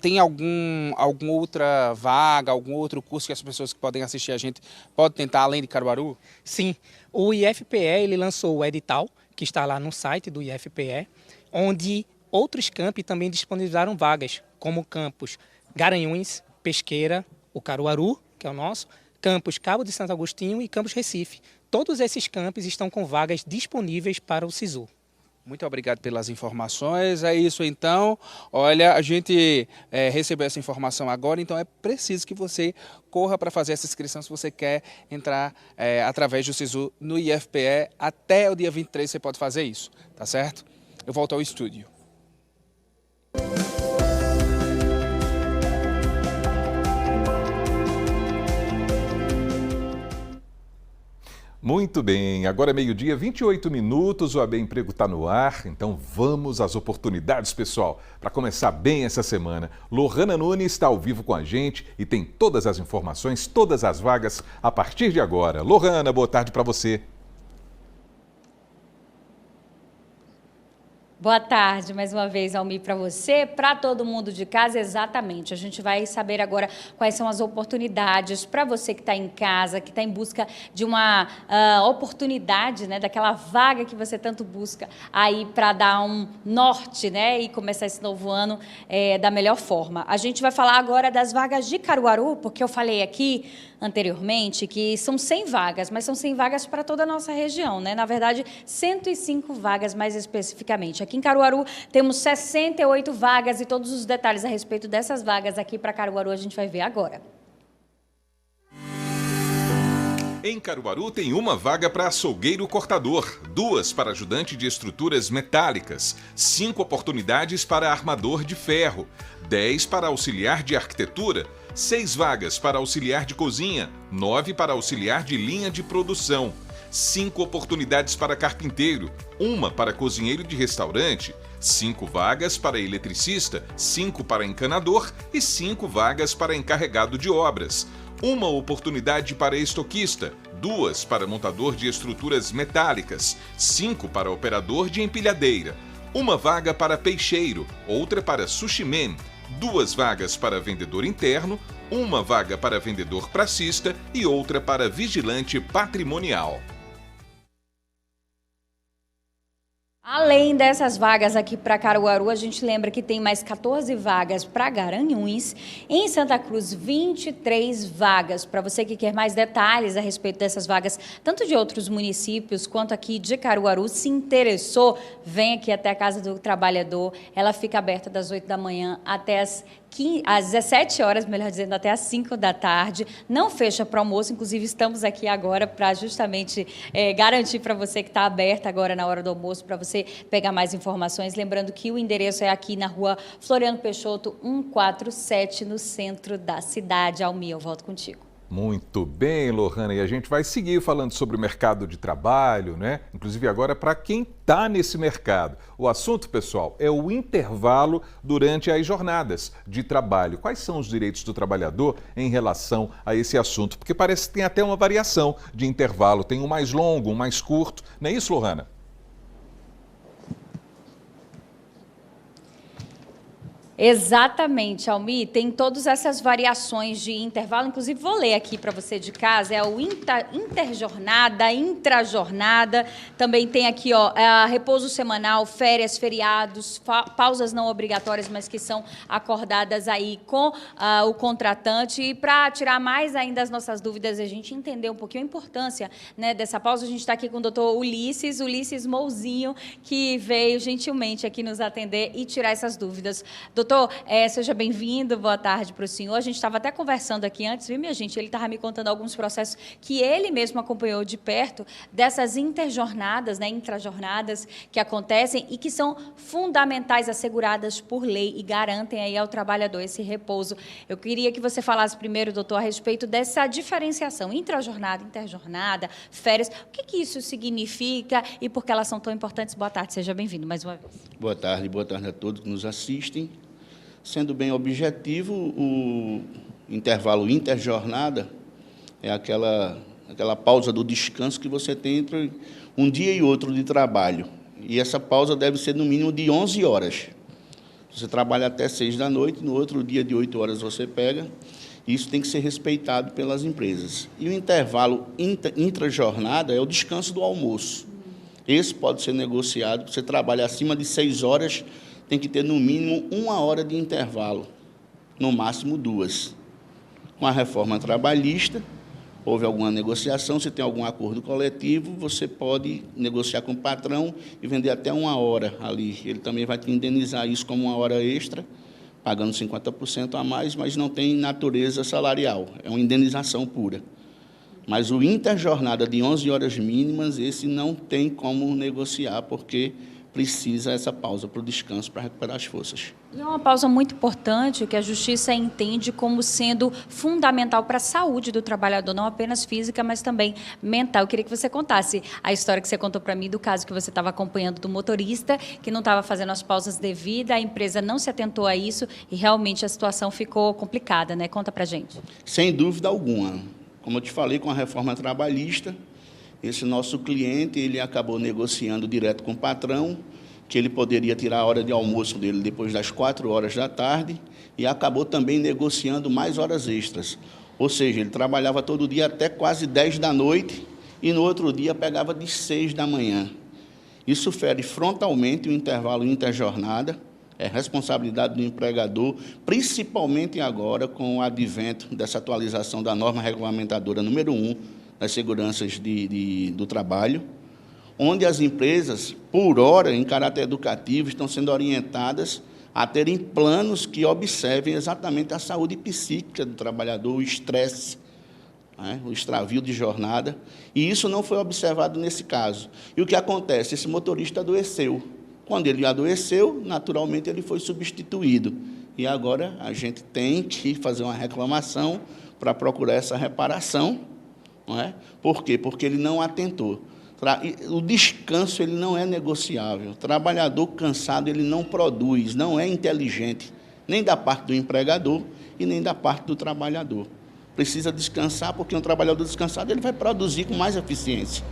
Tem alguma outra vaga, algum outro curso que as pessoas que podem assistir a gente podem tentar além de Caruaru? Sim, o IFPE ele lançou o edital, que está lá no site do IFPE, onde outros campi também disponibilizaram vagas, como o campus Garanhuns, Pesqueira, o Caruaru, que é o nosso, campus Cabo de Santo Agostinho e campus Recife. Todos esses campos estão com vagas disponíveis para o SISU. Muito obrigado pelas informações. É isso então. Olha, a gente recebeu essa informação agora, então é preciso que você corra para fazer essa inscrição se você quer entrar através do SISU no IFPE. Até o dia 23 você pode fazer isso, tá certo? Eu volto ao estúdio. Muito bem, agora é meio-dia, 28 minutos, o AB Emprego está no ar, então vamos às oportunidades, pessoal, para começar bem essa semana. Lohana Nunes está ao vivo com a gente e tem todas as informações, todas as vagas a partir de agora. Lohana, boa tarde para você. Boa tarde, mais uma vez, Almir, para você, para todo mundo de casa, exatamente. A gente vai saber agora quais são as oportunidades para você que está em casa, que está em busca de uma oportunidade, né, daquela vaga que você tanto busca aí para dar um norte, né, e começar esse novo ano da melhor forma. A gente vai falar agora das vagas de Caruaru, porque eu falei aqui anteriormente que são 100 vagas, mas são 100 vagas para toda a nossa região, né? Na verdade, 105 vagas mais especificamente. Aqui em Caruaru temos 68 vagas e todos os detalhes a respeito dessas vagas aqui para Caruaru a gente vai ver agora. Em Caruaru tem uma vaga para açougueiro cortador, 2 para ajudante de estruturas metálicas, 5 oportunidades para armador de ferro, 10 para auxiliar de arquitetura, 6 vagas para auxiliar de cozinha, 9 para auxiliar de linha de produção, 5 oportunidades para carpinteiro, 1 para cozinheiro de restaurante, 5 vagas para eletricista, 5 para encanador e 5 vagas para encarregado de obras. 1 oportunidade para estoquista, 2 para montador de estruturas metálicas, 5 para operador de empilhadeira, 1 vaga para peixeiro, outra para sushiman, 2 vagas para vendedor interno, 1 vaga para vendedor pracista e outra para vigilante patrimonial. Além dessas vagas aqui para Caruaru, a gente lembra que tem mais 14 vagas para Garanhuns. Em Santa Cruz, 23 vagas. Para você que quer mais detalhes a respeito dessas vagas, tanto de outros municípios quanto aqui de Caruaru, se interessou, vem aqui até a Casa do Trabalhador. Ela fica aberta das 8 da manhã até às 17 horas, melhor dizendo, até às 5 da tarde. Não fecha para almoço, inclusive estamos aqui agora para justamente garantir para você que está aberta agora na hora do almoço, para você pegar mais informações. Lembrando que o endereço é aqui na rua Floriano Peixoto, 147, no centro da cidade. Almir, eu volto contigo. Muito bem, Lohana, e a gente vai seguir falando sobre o mercado de trabalho, né? Inclusive agora para quem está nesse mercado. O assunto, pessoal, é o intervalo durante as jornadas de trabalho. Quais são os direitos do trabalhador em relação a esse assunto? Porque parece que tem até uma variação de intervalo, tem um mais longo, um mais curto. Não é isso, Lohana? Exatamente, Almir, tem todas essas variações de intervalo, inclusive vou ler aqui para você de casa, é o interjornada, intrajornada, também tem aqui repouso semanal, férias, feriados, pausas não obrigatórias, mas que são acordadas aí com o contratante. E para tirar mais ainda as nossas dúvidas, a gente entender um pouquinho a importância, né, dessa pausa, a gente está aqui com o doutor Ulisses Mouzinho, que veio gentilmente aqui nos atender e tirar essas dúvidas. Doutor, seja bem-vindo, boa tarde para o senhor. A gente estava até conversando aqui antes, viu, minha gente? Ele estava me contando alguns processos que ele mesmo acompanhou de perto, dessas interjornadas, né, intrajornadas que acontecem e que são fundamentais, asseguradas por lei e garantem aí ao trabalhador esse repouso. Eu queria que você falasse primeiro, doutor, a respeito dessa diferenciação, intrajornada, interjornada, férias. O que isso significa e por que elas são tão importantes? Boa tarde, seja bem-vindo mais uma vez. Boa tarde a todos que nos assistem. Sendo bem objetivo, o intervalo interjornada é aquela pausa do descanso que você tem entre um dia e outro de trabalho. E essa pausa deve ser no mínimo de 11 horas. Você trabalha até 6 da noite, no outro dia de 8 horas você pega. Isso tem que ser respeitado pelas empresas. E o intervalo intrajornada é o descanso do almoço. Esse pode ser negociado. Você trabalha acima de 6 horas, tem que ter no mínimo 1 hora de intervalo, no máximo 2. Com a reforma trabalhista, houve alguma negociação, se tem algum acordo coletivo, você pode negociar com o patrão e vender até 1 hora ali. Ele também vai te indenizar isso como 1 hora extra, pagando 50% a mais, mas não tem natureza salarial, é uma indenização pura. Mas o interjornada de 11 horas mínimas, esse não tem como negociar, porque precisa essa pausa para o descanso, para recuperar as forças. E é uma pausa muito importante, que a Justiça entende como sendo fundamental para a saúde do trabalhador, não apenas física, mas também mental. Eu queria que você contasse a história que você contou para mim do caso que você estava acompanhando do motorista, que não estava fazendo as pausas devidas, a empresa não se atentou a isso e realmente a situação ficou complicada, né? Conta para a gente. Sem dúvida alguma. Como eu te falei, com a reforma trabalhista, esse nosso cliente, ele acabou negociando direto com o patrão, que ele poderia tirar a hora de almoço dele depois das 4 horas da tarde, e acabou também negociando mais horas extras. Ou seja, ele trabalhava todo dia até quase 10 da noite, e no outro dia pegava de 6 da manhã. Isso fere frontalmente o intervalo interjornada, é responsabilidade do empregador, principalmente agora com o advento dessa atualização da norma regulamentadora número 1, das seguranças do trabalho, onde as empresas, por hora, em caráter educativo, estão sendo orientadas a terem planos que observem exatamente a saúde psíquica do trabalhador, o estresse, né, o extravio de jornada, e isso não foi observado nesse caso. E o que acontece? Esse motorista adoeceu. Quando ele adoeceu, naturalmente ele foi substituído. E agora a gente tem que fazer uma reclamação para procurar essa reparação. Não é? Por quê? Porque ele não atentou. O descanso ele não é negociável. O trabalhador cansado ele não produz, não é inteligente, nem da parte do empregador e nem da parte do trabalhador. Precisa descansar, porque um trabalhador descansado ele vai produzir com mais eficiência.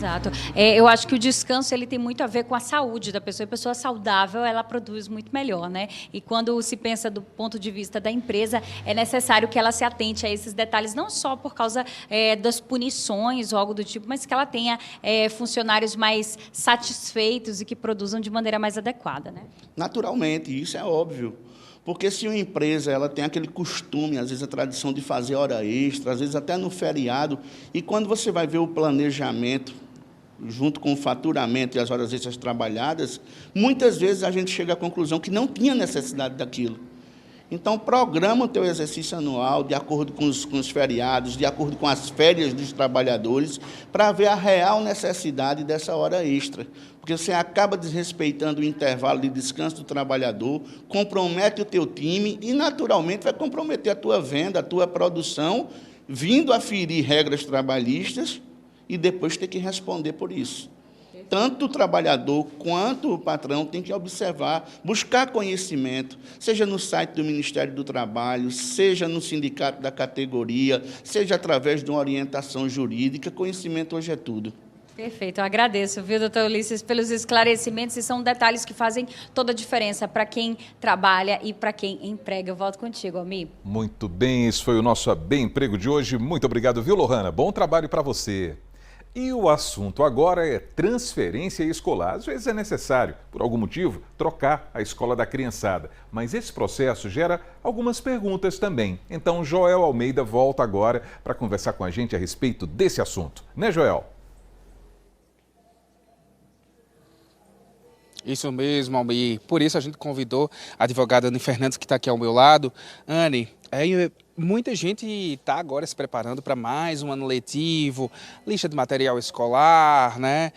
Exato. Eu acho que o descanso ele tem muito a ver com a saúde da pessoa. A pessoa saudável, ela produz muito melhor, né? E quando se pensa do ponto de vista da empresa, é necessário que ela se atente a esses detalhes, não só por causa das punições ou algo do tipo, mas que ela tenha funcionários mais satisfeitos e que produzam de maneira mais adequada, né? Naturalmente, isso é óbvio. Porque se uma empresa ela tem aquele costume, às vezes a tradição de fazer hora extra, às vezes até no feriado, e quando você vai ver o planejamento, junto com o faturamento e as horas extras trabalhadas, muitas vezes a gente chega à conclusão que não tinha necessidade daquilo. Então, programa o teu exercício anual de acordo com os feriados, de acordo com as férias dos trabalhadores, para ver a real necessidade dessa hora extra. Porque você acaba desrespeitando o intervalo de descanso do trabalhador, compromete o teu time e, naturalmente, vai comprometer a tua venda, a tua produção, vindo a ferir regras trabalhistas e depois ter que responder por isso. Tanto o trabalhador quanto o patrão tem que observar, buscar conhecimento, seja no site do Ministério do Trabalho, seja no sindicato da categoria, seja através de uma orientação jurídica. Conhecimento hoje é tudo. Perfeito, eu agradeço, viu, doutor Ulisses, pelos esclarecimentos, e são detalhes que fazem toda a diferença para quem trabalha e para quem emprega. Eu volto contigo, Almir. Muito bem, esse foi o nosso AB Emprego de hoje. Muito obrigado, viu, Lohana? Bom trabalho para você. E o assunto agora é transferência escolar. Às vezes é necessário, por algum motivo, trocar a escola da criançada. Mas esse processo gera algumas perguntas também. Então, Joel Almeida volta agora para conversar com a gente a respeito desse assunto. Né, Joel? Isso mesmo, Almir. Por isso a gente convidou a advogada Anne Fernandes, que está aqui ao meu lado. Anne, muita gente está agora se preparando para mais um ano letivo, lista de material escolar, né?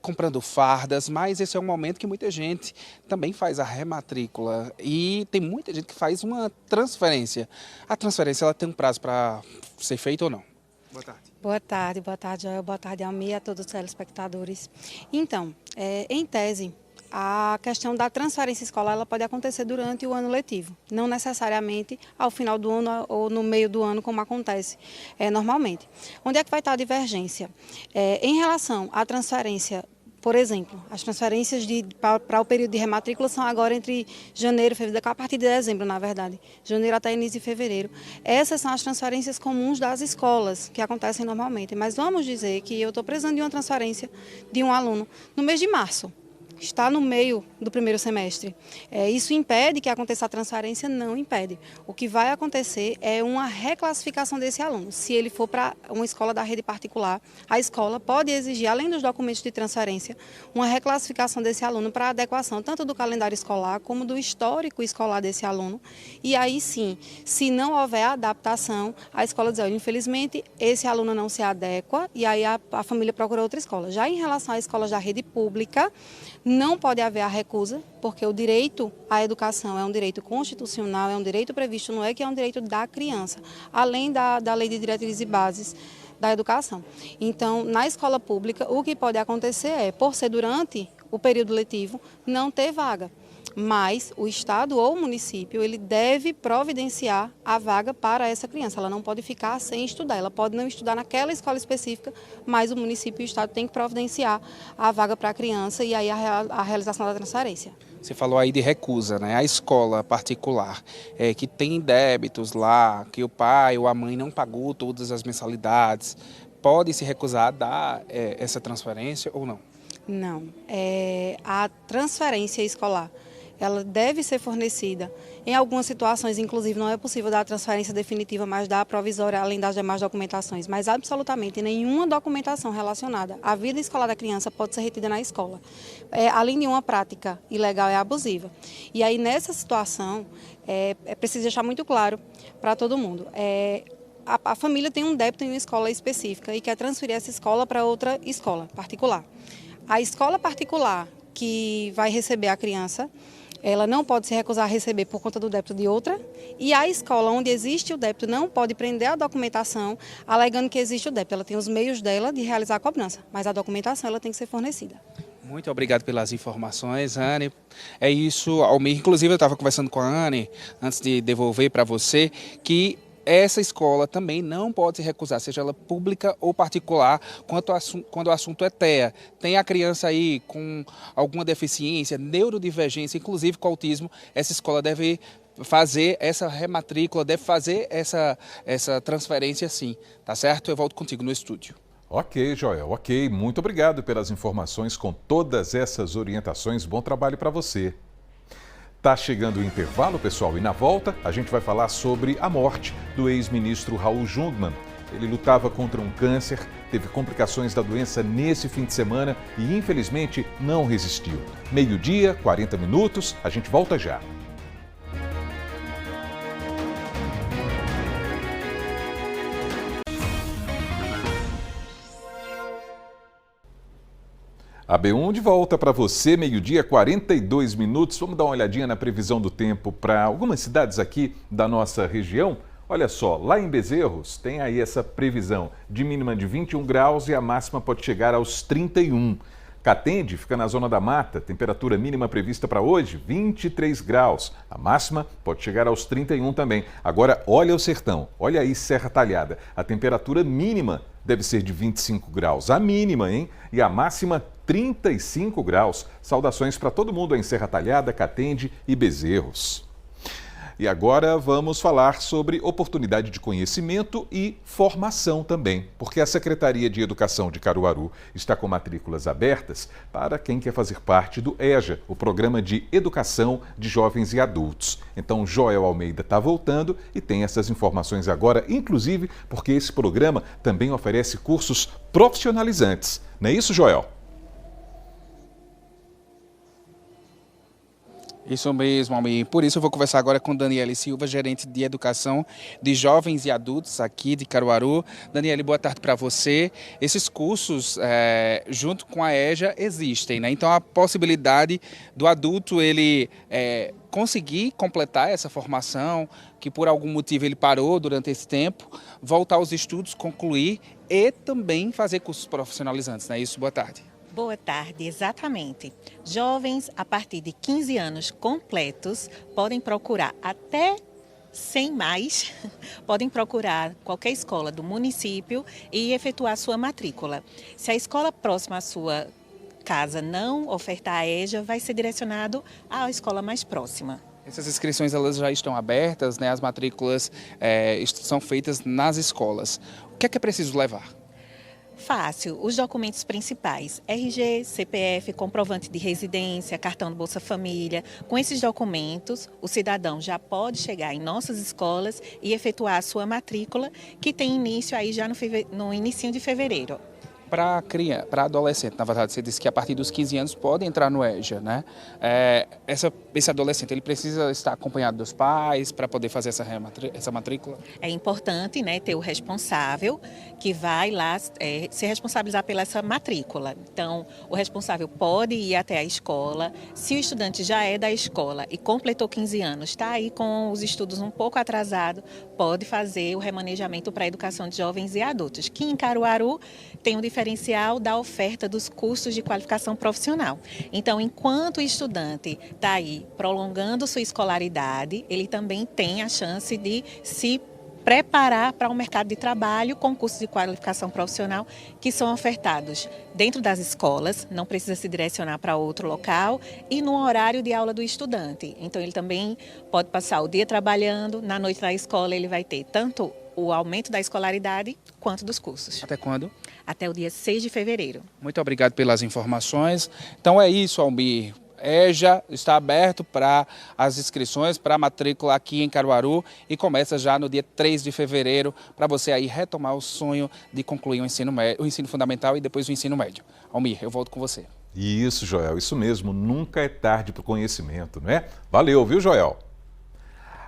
Comprando fardas, mas esse é um momento que muita gente também faz a rematrícula e tem muita gente que faz uma transferência. A transferência ela tem um prazo para ser feita ou não? Boa tarde. Boa tarde, Joel. Boa tarde, Almir, a todos os telespectadores. Então, em tese, a questão da transferência escolar ela pode acontecer durante o ano letivo, não necessariamente ao final do ano ou no meio do ano, como acontece normalmente. Onde é que vai estar a divergência? Em relação à transferência, por exemplo, as transferências para o período de rematrícula são agora entre janeiro e fevereiro, a partir de dezembro, na verdade, janeiro até início de fevereiro. Essas são as transferências comuns das escolas, que acontecem normalmente. Mas vamos dizer que eu estou precisando de uma transferência de um aluno no mês de março. Está no meio do primeiro semestre. Isso impede que aconteça a transferência? Não impede. O que vai acontecer é uma reclassificação desse aluno. Se ele for para uma escola da rede particular, a escola pode exigir, além dos documentos de transferência, uma reclassificação desse aluno para adequação tanto do calendário escolar como do histórico escolar desse aluno. E aí sim, se não houver adaptação, a escola diz, olha, infelizmente, esse aluno não se adequa e aí a família procura outra escola. Já em relação às escolas da rede pública, não pode haver a recusa, porque o direito à educação é um direito constitucional, é um direito previsto no ECA, é um direito da criança, além da Lei de Diretrizes e Bases da Educação. Então, na escola pública, o que pode acontecer é, por ser durante o período letivo, não ter vaga. Mas o Estado ou o município, ele deve providenciar a vaga para essa criança. Ela não pode ficar sem estudar. Ela pode não estudar naquela escola específica, mas o município e o Estado têm que providenciar a vaga para a criança e aí a realização da transferência. Você falou aí de recusa, né? A escola particular que tem débitos lá, que o pai ou a mãe não pagou todas as mensalidades, pode se recusar a dar essa transferência ou não? Não. A transferência escolar, ela deve ser fornecida. Em algumas situações, inclusive, não é possível dar a transferência definitiva, mas dar a provisória, além das demais documentações. Mas, absolutamente, nenhuma documentação relacionada à vida escolar da criança pode ser retida na escola. Além de uma prática ilegal, é abusiva. E aí, nessa situação, é preciso deixar muito claro para todo mundo. A família tem um débito em uma escola específica e quer transferir essa escola para outra escola particular. A escola particular que vai receber a criança, ela não pode se recusar a receber por conta do débito de outra, e a escola onde existe o débito não pode prender a documentação alegando que existe o débito. Ela tem os meios dela de realizar a cobrança, mas a documentação ela tem que ser fornecida. Muito obrigado pelas informações, Anne. É isso, Almir. Inclusive, eu estava conversando com a Anne, antes de devolver para você, que essa escola também não pode se recusar, seja ela pública ou particular, quando o assunto é TEA. Tem a criança aí com alguma deficiência, neurodivergência, inclusive com autismo, essa escola deve fazer essa rematrícula, deve fazer essa transferência sim, tá certo? Eu volto contigo no estúdio. Ok, Joel, ok. Muito obrigado pelas informações com todas essas orientações. Bom trabalho para você. Tá chegando o intervalo, pessoal, e na volta a gente vai falar sobre a morte do ex-ministro Raul Jungmann. Ele lutava contra um câncer, teve complicações da doença nesse fim de semana e infelizmente não resistiu. 12h, 40 minutos, a gente volta já. AB1 de volta para você, 12h, 42 minutos. Vamos dar uma olhadinha na previsão do tempo para algumas cidades aqui da nossa região. Olha só, lá em Bezerros tem aí essa previsão de mínima de 21 graus e a máxima pode chegar aos 31. Catende fica na zona da mata, temperatura mínima prevista para hoje, 23 graus. A máxima pode chegar aos 31 também. Agora, olha o sertão, olha aí Serra Talhada. A temperatura mínima deve ser de 25 graus, a mínima, hein? E a máxima 35 graus. Saudações para todo mundo em Serra Talhada, Catende e Bezerros. E agora vamos falar sobre oportunidade de conhecimento e formação também, porque a Secretaria de Educação de Caruaru está com matrículas abertas para quem quer fazer parte do EJA, o Programa de Educação de Jovens e Adultos. Então, Joel Almeida está voltando e tem essas informações agora, inclusive porque esse programa também oferece cursos profissionalizantes. Não é isso, Joel? Isso mesmo, Almir. Por isso eu vou conversar agora com Daniele Silva, gerente de Educação de Jovens e Adultos aqui de Caruaru. Daniele, boa tarde para você. Esses cursos, junto com a EJA, existem, né? Então a possibilidade do adulto ele conseguir completar essa formação, que por algum motivo ele parou durante esse tempo, voltar aos estudos, concluir e também fazer cursos profissionalizantes, não é isso? Boa tarde. Boa tarde, exatamente. Jovens a partir de 15 anos completos podem procurar até 100 mais, podem procurar qualquer escola do município e efetuar sua matrícula. Se a escola próxima à sua casa não ofertar a EJA, vai ser direcionado à escola mais próxima. Essas inscrições elas já estão abertas, né? As matrículas são feitas nas escolas. O que é preciso levar? Fácil, os documentos principais, RG, CPF, comprovante de residência, cartão do Bolsa Família. Com esses documentos, o cidadão já pode chegar em nossas escolas e efetuar a sua matrícula, que tem início aí já no início de fevereiro. Para adolescente, na verdade, você disse que a partir dos 15 anos pode entrar no EJA, né? Esse adolescente, ele precisa estar acompanhado dos pais para poder fazer essa matrícula? É importante, né, ter o responsável que vai lá se responsabilizar pela essa matrícula. Então, o responsável pode ir até a escola. Se o estudante já é da escola e completou 15 anos, está aí com os estudos um pouco atrasados, pode fazer o remanejamento para a educação de jovens e adultos, que em Caruaru tem um diferencial da oferta dos cursos de qualificação profissional. Então, enquanto o estudante está aí prolongando sua escolaridade, ele também tem a chance de se preparar para o mercado de trabalho com cursos de qualificação profissional que são ofertados dentro das escolas, não precisa se direcionar para outro local e no horário de aula do estudante. Então, ele também pode passar o dia trabalhando, na noite da escola ele vai ter tanto o aumento da escolaridade quanto dos cursos. Até quando? Até o dia 6 de fevereiro. Muito obrigado pelas informações. Então é isso, Almir. EJA está aberto para as inscrições, para a matrícula aqui em Caruaru e começa já no dia 3 de fevereiro para você aí retomar o sonho de concluir o ensino fundamental e depois o ensino médio. Almir, eu volto com você. Isso, Joel, isso mesmo. Nunca é tarde para o conhecimento, não é? Valeu, viu, Joel?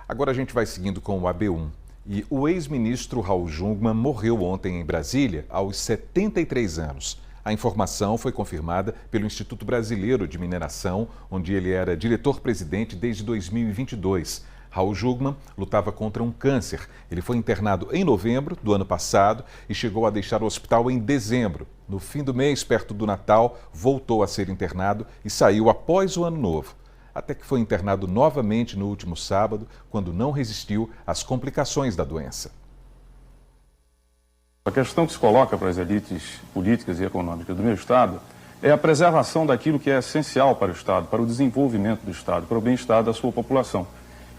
Agora a gente vai seguindo com o AB1. E o ex-ministro Raul Jungmann morreu ontem em Brasília, aos 73 anos. A informação foi confirmada pelo Instituto Brasileiro de Mineração, onde ele era diretor-presidente desde 2022. Raul Jungmann lutava contra um câncer. Ele foi internado em novembro do ano passado e chegou a deixar o hospital em dezembro. No fim do mês, perto do Natal, voltou a ser internado e saiu após o Ano Novo. até que foi internado novamente no último sábado, quando não resistiu às complicações da doença. A questão que se coloca para as elites políticas e econômicas do meu Estado é a preservação daquilo que é essencial para o Estado, para o desenvolvimento do Estado, para o bem-estar da sua população.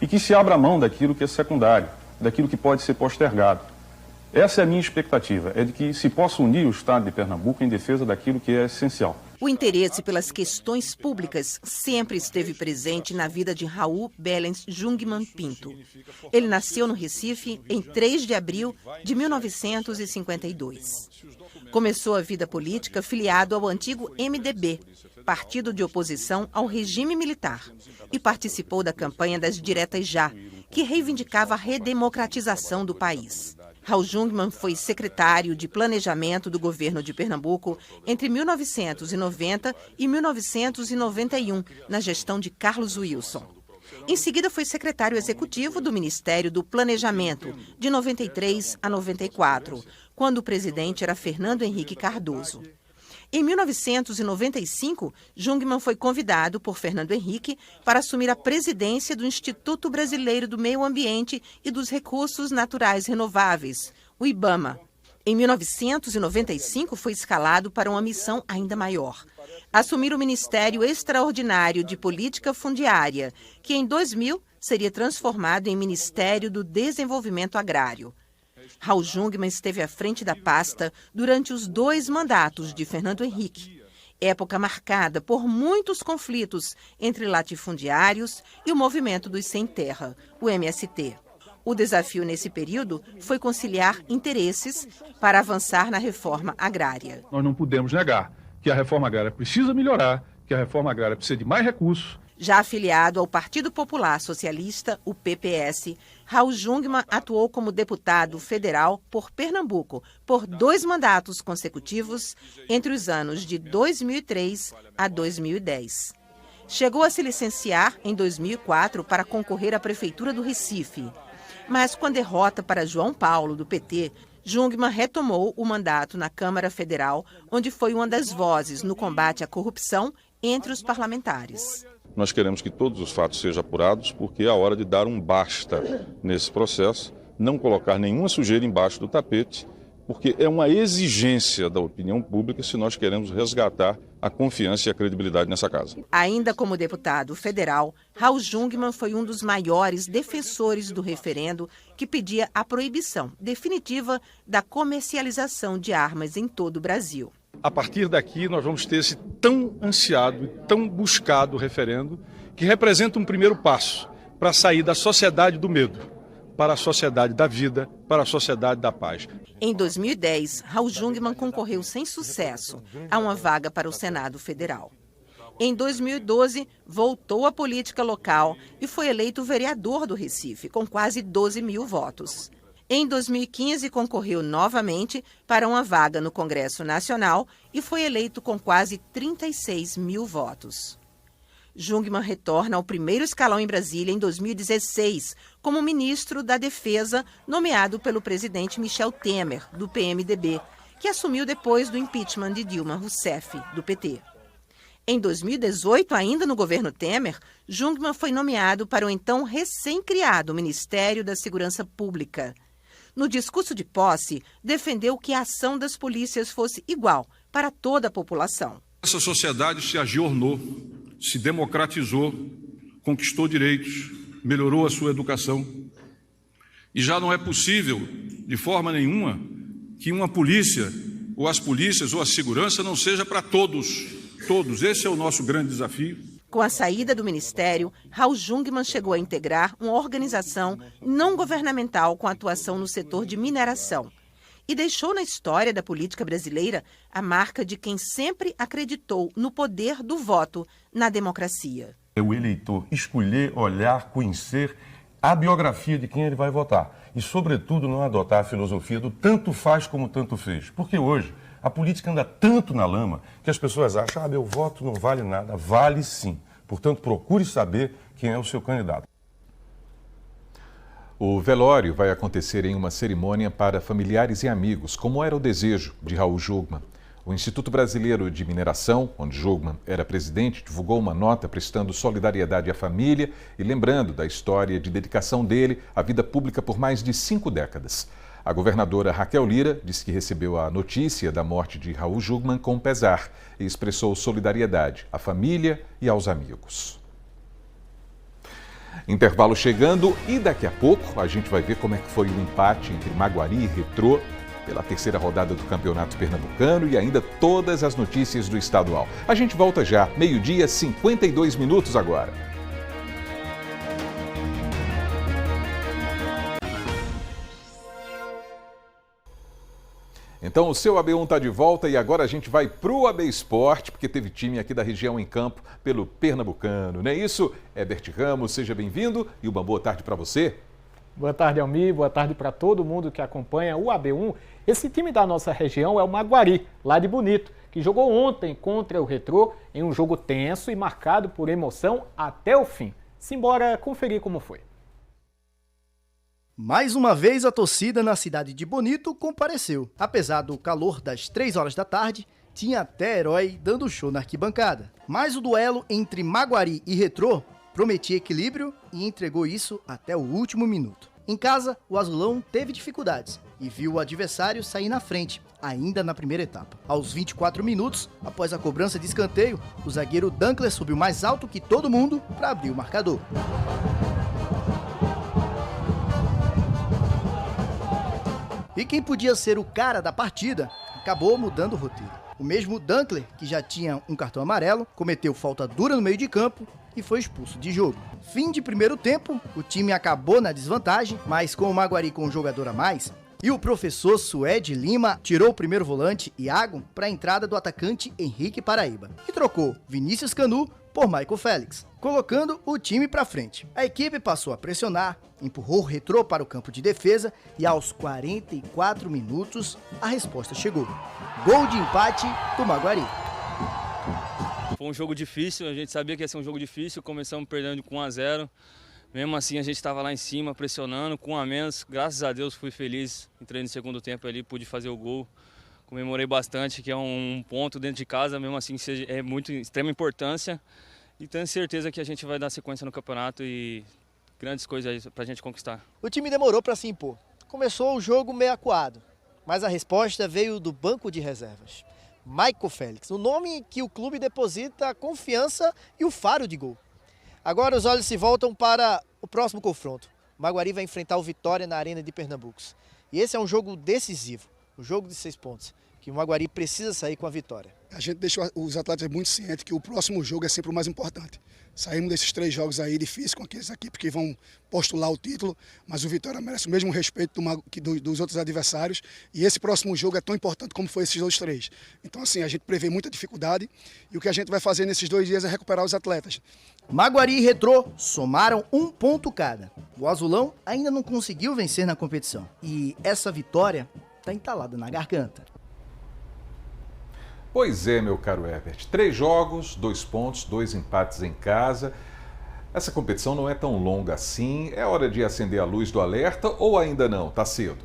E que se abra mão daquilo que é secundário, daquilo que pode ser postergado. Essa é a minha expectativa, é de que se possa unir o Estado de Pernambuco em defesa daquilo que é essencial. O interesse pelas questões públicas sempre esteve presente na vida de Raul Belens Jungmann Pinto. Ele nasceu no Recife em 3 de abril de 1952. Começou a vida política filiado ao antigo MDB, partido de oposição ao regime militar, e participou da campanha das Diretas Já, que reivindicava a redemocratização do país. Raul Jungmann foi secretário de Planejamento do governo de Pernambuco entre 1990 e 1991, na gestão de Carlos Wilson. Em seguida, foi secretário executivo do Ministério do Planejamento, de 93 a 94, quando o presidente era Fernando Henrique Cardoso. Em 1995, Jungmann foi convidado por Fernando Henrique para assumir a presidência do Instituto Brasileiro do Meio Ambiente e dos Recursos Naturais Renováveis, o IBAMA. Em 1995, foi escalado para uma missão ainda maior: assumir o Ministério Extraordinário de Política Fundiária, que em 2000 seria transformado em Ministério do Desenvolvimento Agrário. Raul Jungmann esteve à frente da pasta durante os 2 mandatos de Fernando Henrique, época marcada por muitos conflitos entre latifundiários e o movimento dos sem terra, o MST. O desafio nesse período foi conciliar interesses para avançar na reforma agrária. Nós não podemos negar que a reforma agrária precisa melhorar, que a reforma agrária precisa de mais recursos. Já afiliado ao Partido Popular Socialista, o PPS, Raul Jungmann atuou como deputado federal por Pernambuco por 2 mandatos consecutivos entre os anos de 2003 a 2010. Chegou a se licenciar em 2004 para concorrer à Prefeitura do Recife. Mas com a derrota para João Paulo, do PT, Jungmann retomou o mandato na Câmara Federal, onde foi uma das vozes no combate à corrupção entre os parlamentares. Nós queremos que todos os fatos sejam apurados, porque é a hora de dar um basta nesse processo, não colocar nenhuma sujeira embaixo do tapete, porque é uma exigência da opinião pública se nós queremos resgatar a confiança e a credibilidade nessa casa. Ainda como deputado federal, Raul Jungmann foi um dos maiores defensores do referendo que pedia a proibição definitiva da comercialização de armas em todo o Brasil. A partir daqui, nós vamos ter esse tão ansiado e tão buscado referendo, que representa um primeiro passo para sair da sociedade do medo, para a sociedade da vida, para a sociedade da paz. Em 2010, Raul Jungmann concorreu sem sucesso a uma vaga para o Senado Federal. Em 2012, voltou à política local e foi eleito vereador do Recife, com quase 12 mil votos. Em 2015, concorreu novamente para uma vaga no Congresso Nacional e foi eleito com quase 36 mil votos. Jungmann retorna ao primeiro escalão em Brasília em 2016, como ministro da Defesa, nomeado pelo presidente Michel Temer, do PMDB, que assumiu depois do impeachment de Dilma Rousseff, do PT. Em 2018, ainda no governo Temer, Jungmann foi nomeado para o então recém-criado Ministério da Segurança Pública. No discurso de posse, defendeu que a ação das polícias fosse igual para toda a população. Essa sociedade se agiornou, se democratizou, conquistou direitos, melhorou a sua educação. E já não é possível, de forma nenhuma, que uma polícia, ou as polícias, ou a segurança não seja para todos. Todos. Esse é o nosso grande desafio. Com a saída do ministério, Raul Jungmann chegou a integrar uma organização não governamental com atuação no setor de mineração e deixou na história da política brasileira a marca de quem sempre acreditou no poder do voto na democracia. É o eleitor escolher, olhar, conhecer a biografia de quem ele vai votar e, sobretudo, não adotar a filosofia do tanto faz como tanto fez, porque hoje a política anda tanto na lama que as pessoas acham, meu voto não vale nada. Vale sim. Portanto, procure saber quem é o seu candidato. O velório vai acontecer em uma cerimônia para familiares e amigos, como era o desejo de Raul Jungmann. O Instituto Brasileiro de Mineração, onde Jungmann era presidente, divulgou uma nota prestando solidariedade à família e lembrando da história de dedicação dele à vida pública por mais de 5 décadas. A governadora Raquel Lira disse que recebeu a notícia da morte de Raul Jungmann com pesar e expressou solidariedade à família e aos amigos. Intervalo chegando e daqui a pouco a gente vai ver como é que foi o empate entre Maguari e Retrô pela terceira rodada do Campeonato Pernambucano e ainda todas as notícias do estadual. A gente volta já, 12h, 52 minutos agora. Então o seu AB1 está de volta e agora a gente vai para o AB Esporte, porque teve time aqui da região em campo pelo Pernambucano. Não é isso? Herbert Ramos, seja bem-vindo e uma boa tarde para você. Boa tarde, Almir. Boa tarde para todo mundo que acompanha o AB1. Esse time da nossa região é o Maguari, lá de Bonito, que jogou ontem contra o Retrô em um jogo tenso e marcado por emoção até o fim. Simbora conferir como foi. Mais uma vez a torcida na cidade de Bonito compareceu. Apesar do calor das 3 horas da tarde, tinha até herói dando show na arquibancada. Mas o duelo entre Maguari e Retrô prometia equilíbrio e entregou isso até o último minuto. Em casa, o azulão teve dificuldades e viu o adversário sair na frente, ainda na primeira etapa. Aos 24 minutos, após a cobrança de escanteio, o zagueiro Dankler subiu mais alto que todo mundo para abrir o marcador. E quem podia ser o cara da partida, acabou mudando o roteiro. O mesmo Dankler, que já tinha um cartão amarelo, cometeu falta dura no meio de campo e foi expulso de jogo. Fim de primeiro tempo, o time acabou na desvantagem, mas com o Maguari com um jogador a mais, e o professor Suede Lima tirou o primeiro volante, Iago, para a entrada do atacante Henrique Paraíba, e trocou Vinícius Canu por Michael Félix, colocando o time para frente. A equipe passou a pressionar, empurrou o Retrô para o campo de defesa e aos 44 minutos a resposta chegou. Gol de empate do Maguari. Foi um jogo difícil, a gente sabia que ia ser um jogo difícil, começamos perdendo com 1-0. Mesmo assim a gente estava lá em cima, pressionando, com 1 a menos. Graças a Deus fui feliz, entrei no segundo tempo ali, pude fazer o gol. Comemorei bastante, que é um ponto dentro de casa, mesmo assim é muito extrema importância. E tenho certeza que a gente vai dar sequência no campeonato e grandes coisas aí pra gente conquistar. O time demorou para se impor. Começou o jogo meio acuado, mas a resposta veio do banco de reservas. Michael Félix, o nome que o clube deposita a confiança e o faro de gol. Agora os olhos se voltam para o próximo confronto. O Maguari vai enfrentar o Vitória na Arena de Pernambuco. E esse é um jogo decisivo, um jogo de 6 pontos, que o Maguari precisa sair com a vitória. A gente deixa os atletas muito cientes que o próximo jogo é sempre o mais importante. Saímos desses 3 jogos aí difíceis com aqueles equipes que vão postular o título, mas o Vitória merece o mesmo respeito dos outros adversários e esse próximo jogo é tão importante como foi esses outros 3. Então assim, a gente prevê muita dificuldade e o que a gente vai fazer nesses 2 dias é recuperar os atletas. Maguari e Retrô somaram 1 ponto cada. O azulão ainda não conseguiu vencer na competição e essa vitória está entalada na garganta. Pois é, meu caro Herbert. 3 jogos, 2 pontos, 2 empates em casa. Essa competição não é tão longa assim. É hora de acender a luz do alerta ou ainda não? Tá cedo?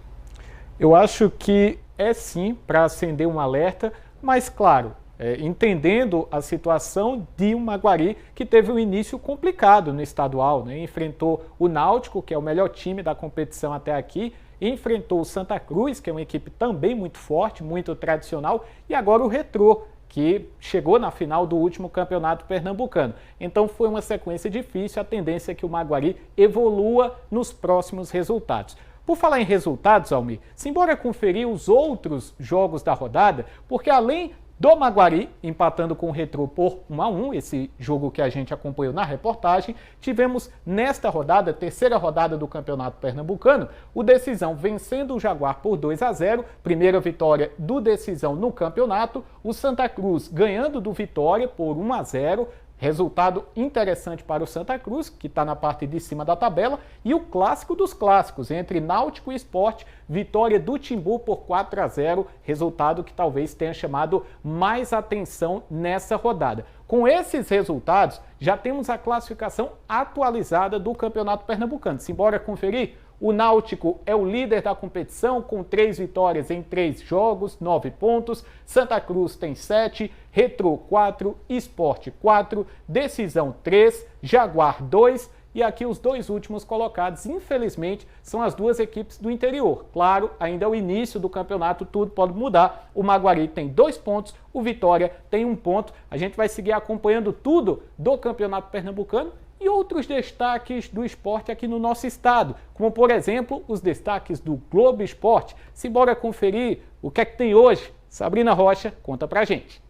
Eu acho que é sim para acender um alerta, mas claro, entendendo a situação de um Maguari que teve um início complicado no estadual, né? Enfrentou o Náutico, que é o melhor time da competição até aqui, enfrentou o Santa Cruz, que é uma equipe também muito forte, muito tradicional, e agora o Retrô, que chegou na final do último campeonato pernambucano. Então foi uma sequência difícil, a tendência é que o Maguari evolua nos próximos resultados. Por falar em resultados, Almir, simbora conferir os outros jogos da rodada, porque além do Maguari empatando com o Retrô por 1-1, esse jogo que a gente acompanhou na reportagem, tivemos nesta rodada, terceira rodada do Campeonato Pernambucano, o Decisão vencendo o Jaguar por 2-0, primeira vitória do Decisão no campeonato, o Santa Cruz ganhando do Vitória por 1-0, resultado interessante para o Santa Cruz, que está na parte de cima da tabela, e o clássico dos clássicos, entre Náutico e Sport, vitória do Timbu por 4-0, resultado que talvez tenha chamado mais atenção nessa rodada. Com esses resultados, já temos a classificação atualizada do Campeonato Pernambucano. Simbora conferir? O Náutico é o líder da competição com 3 vitórias em 3 jogos, 9 pontos. Santa Cruz tem 7, Retrô 4, Sport 4, Decisão 3, Jaguar 2 e aqui os 2 últimos colocados, infelizmente, são as 2 equipes do interior. Claro, ainda é o início do campeonato, tudo pode mudar. O Maguari tem 2 pontos, o Vitória tem 1 ponto. A gente vai seguir acompanhando tudo do Campeonato Pernambucano e outros destaques do esporte aqui no nosso estado, como, por exemplo, os destaques do Globo Esporte. Simbora conferir o que é que tem hoje. Sabrina Rocha conta pra gente.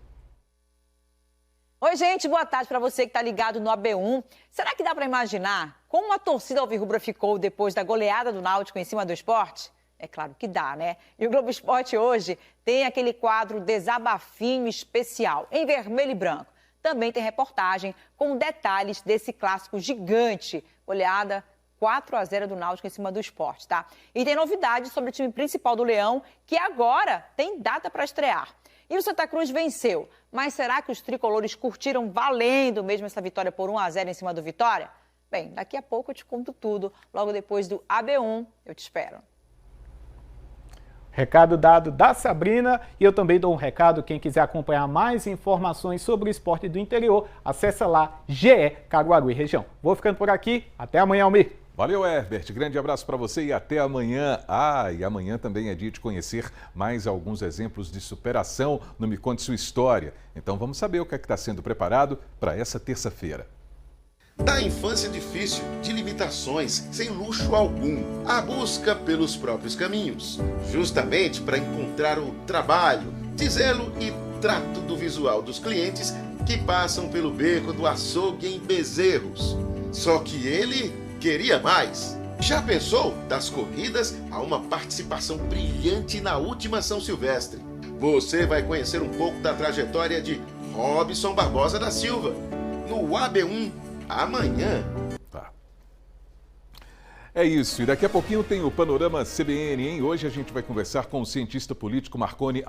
Oi, gente, boa tarde para você que está ligado no AB1. Será que dá para imaginar como a torcida alvirrubra ficou depois da goleada do Náutico em cima do Sport? É claro que dá, né? E o Globo Esporte hoje tem aquele quadro Desabafinho Especial, em vermelho e branco. Também tem reportagem com detalhes desse clássico gigante, goleada 4-0 do Náutico em cima do Sport, tá? E tem novidades sobre o time principal do Leão, que agora tem data para estrear. E o Santa Cruz venceu, mas será que os tricolores curtiram valendo mesmo essa vitória por 1-0 em cima do Vitória? Bem, daqui a pouco eu te conto tudo, logo depois do AB1, eu te espero. Recado dado da Sabrina, e eu também dou um recado, quem quiser acompanhar mais informações sobre o esporte do interior, acessa lá GE Caruaru e região. Vou ficando por aqui, até amanhã, Almir. Valeu, Herbert. Grande abraço para você e até amanhã. E amanhã também é dia de conhecer mais alguns exemplos de superação no Me Conte Sua História. Então vamos saber o que é que está sendo preparado para essa terça-feira. Da infância difícil, de limitações, sem luxo algum, a busca pelos próprios caminhos, justamente para encontrar o trabalho, de zelo e trato do visual dos clientes que passam pelo beco do açougue em Bezerros. Só que ele queria mais. Já pensou das corridas a uma participação brilhante na última São Silvestre? Você vai conhecer um pouco da trajetória de Robson Barbosa da Silva no AB1 amanhã. É isso, e daqui a pouquinho tem o Panorama CBN, hein? Hoje a gente vai conversar com o cientista político Marconi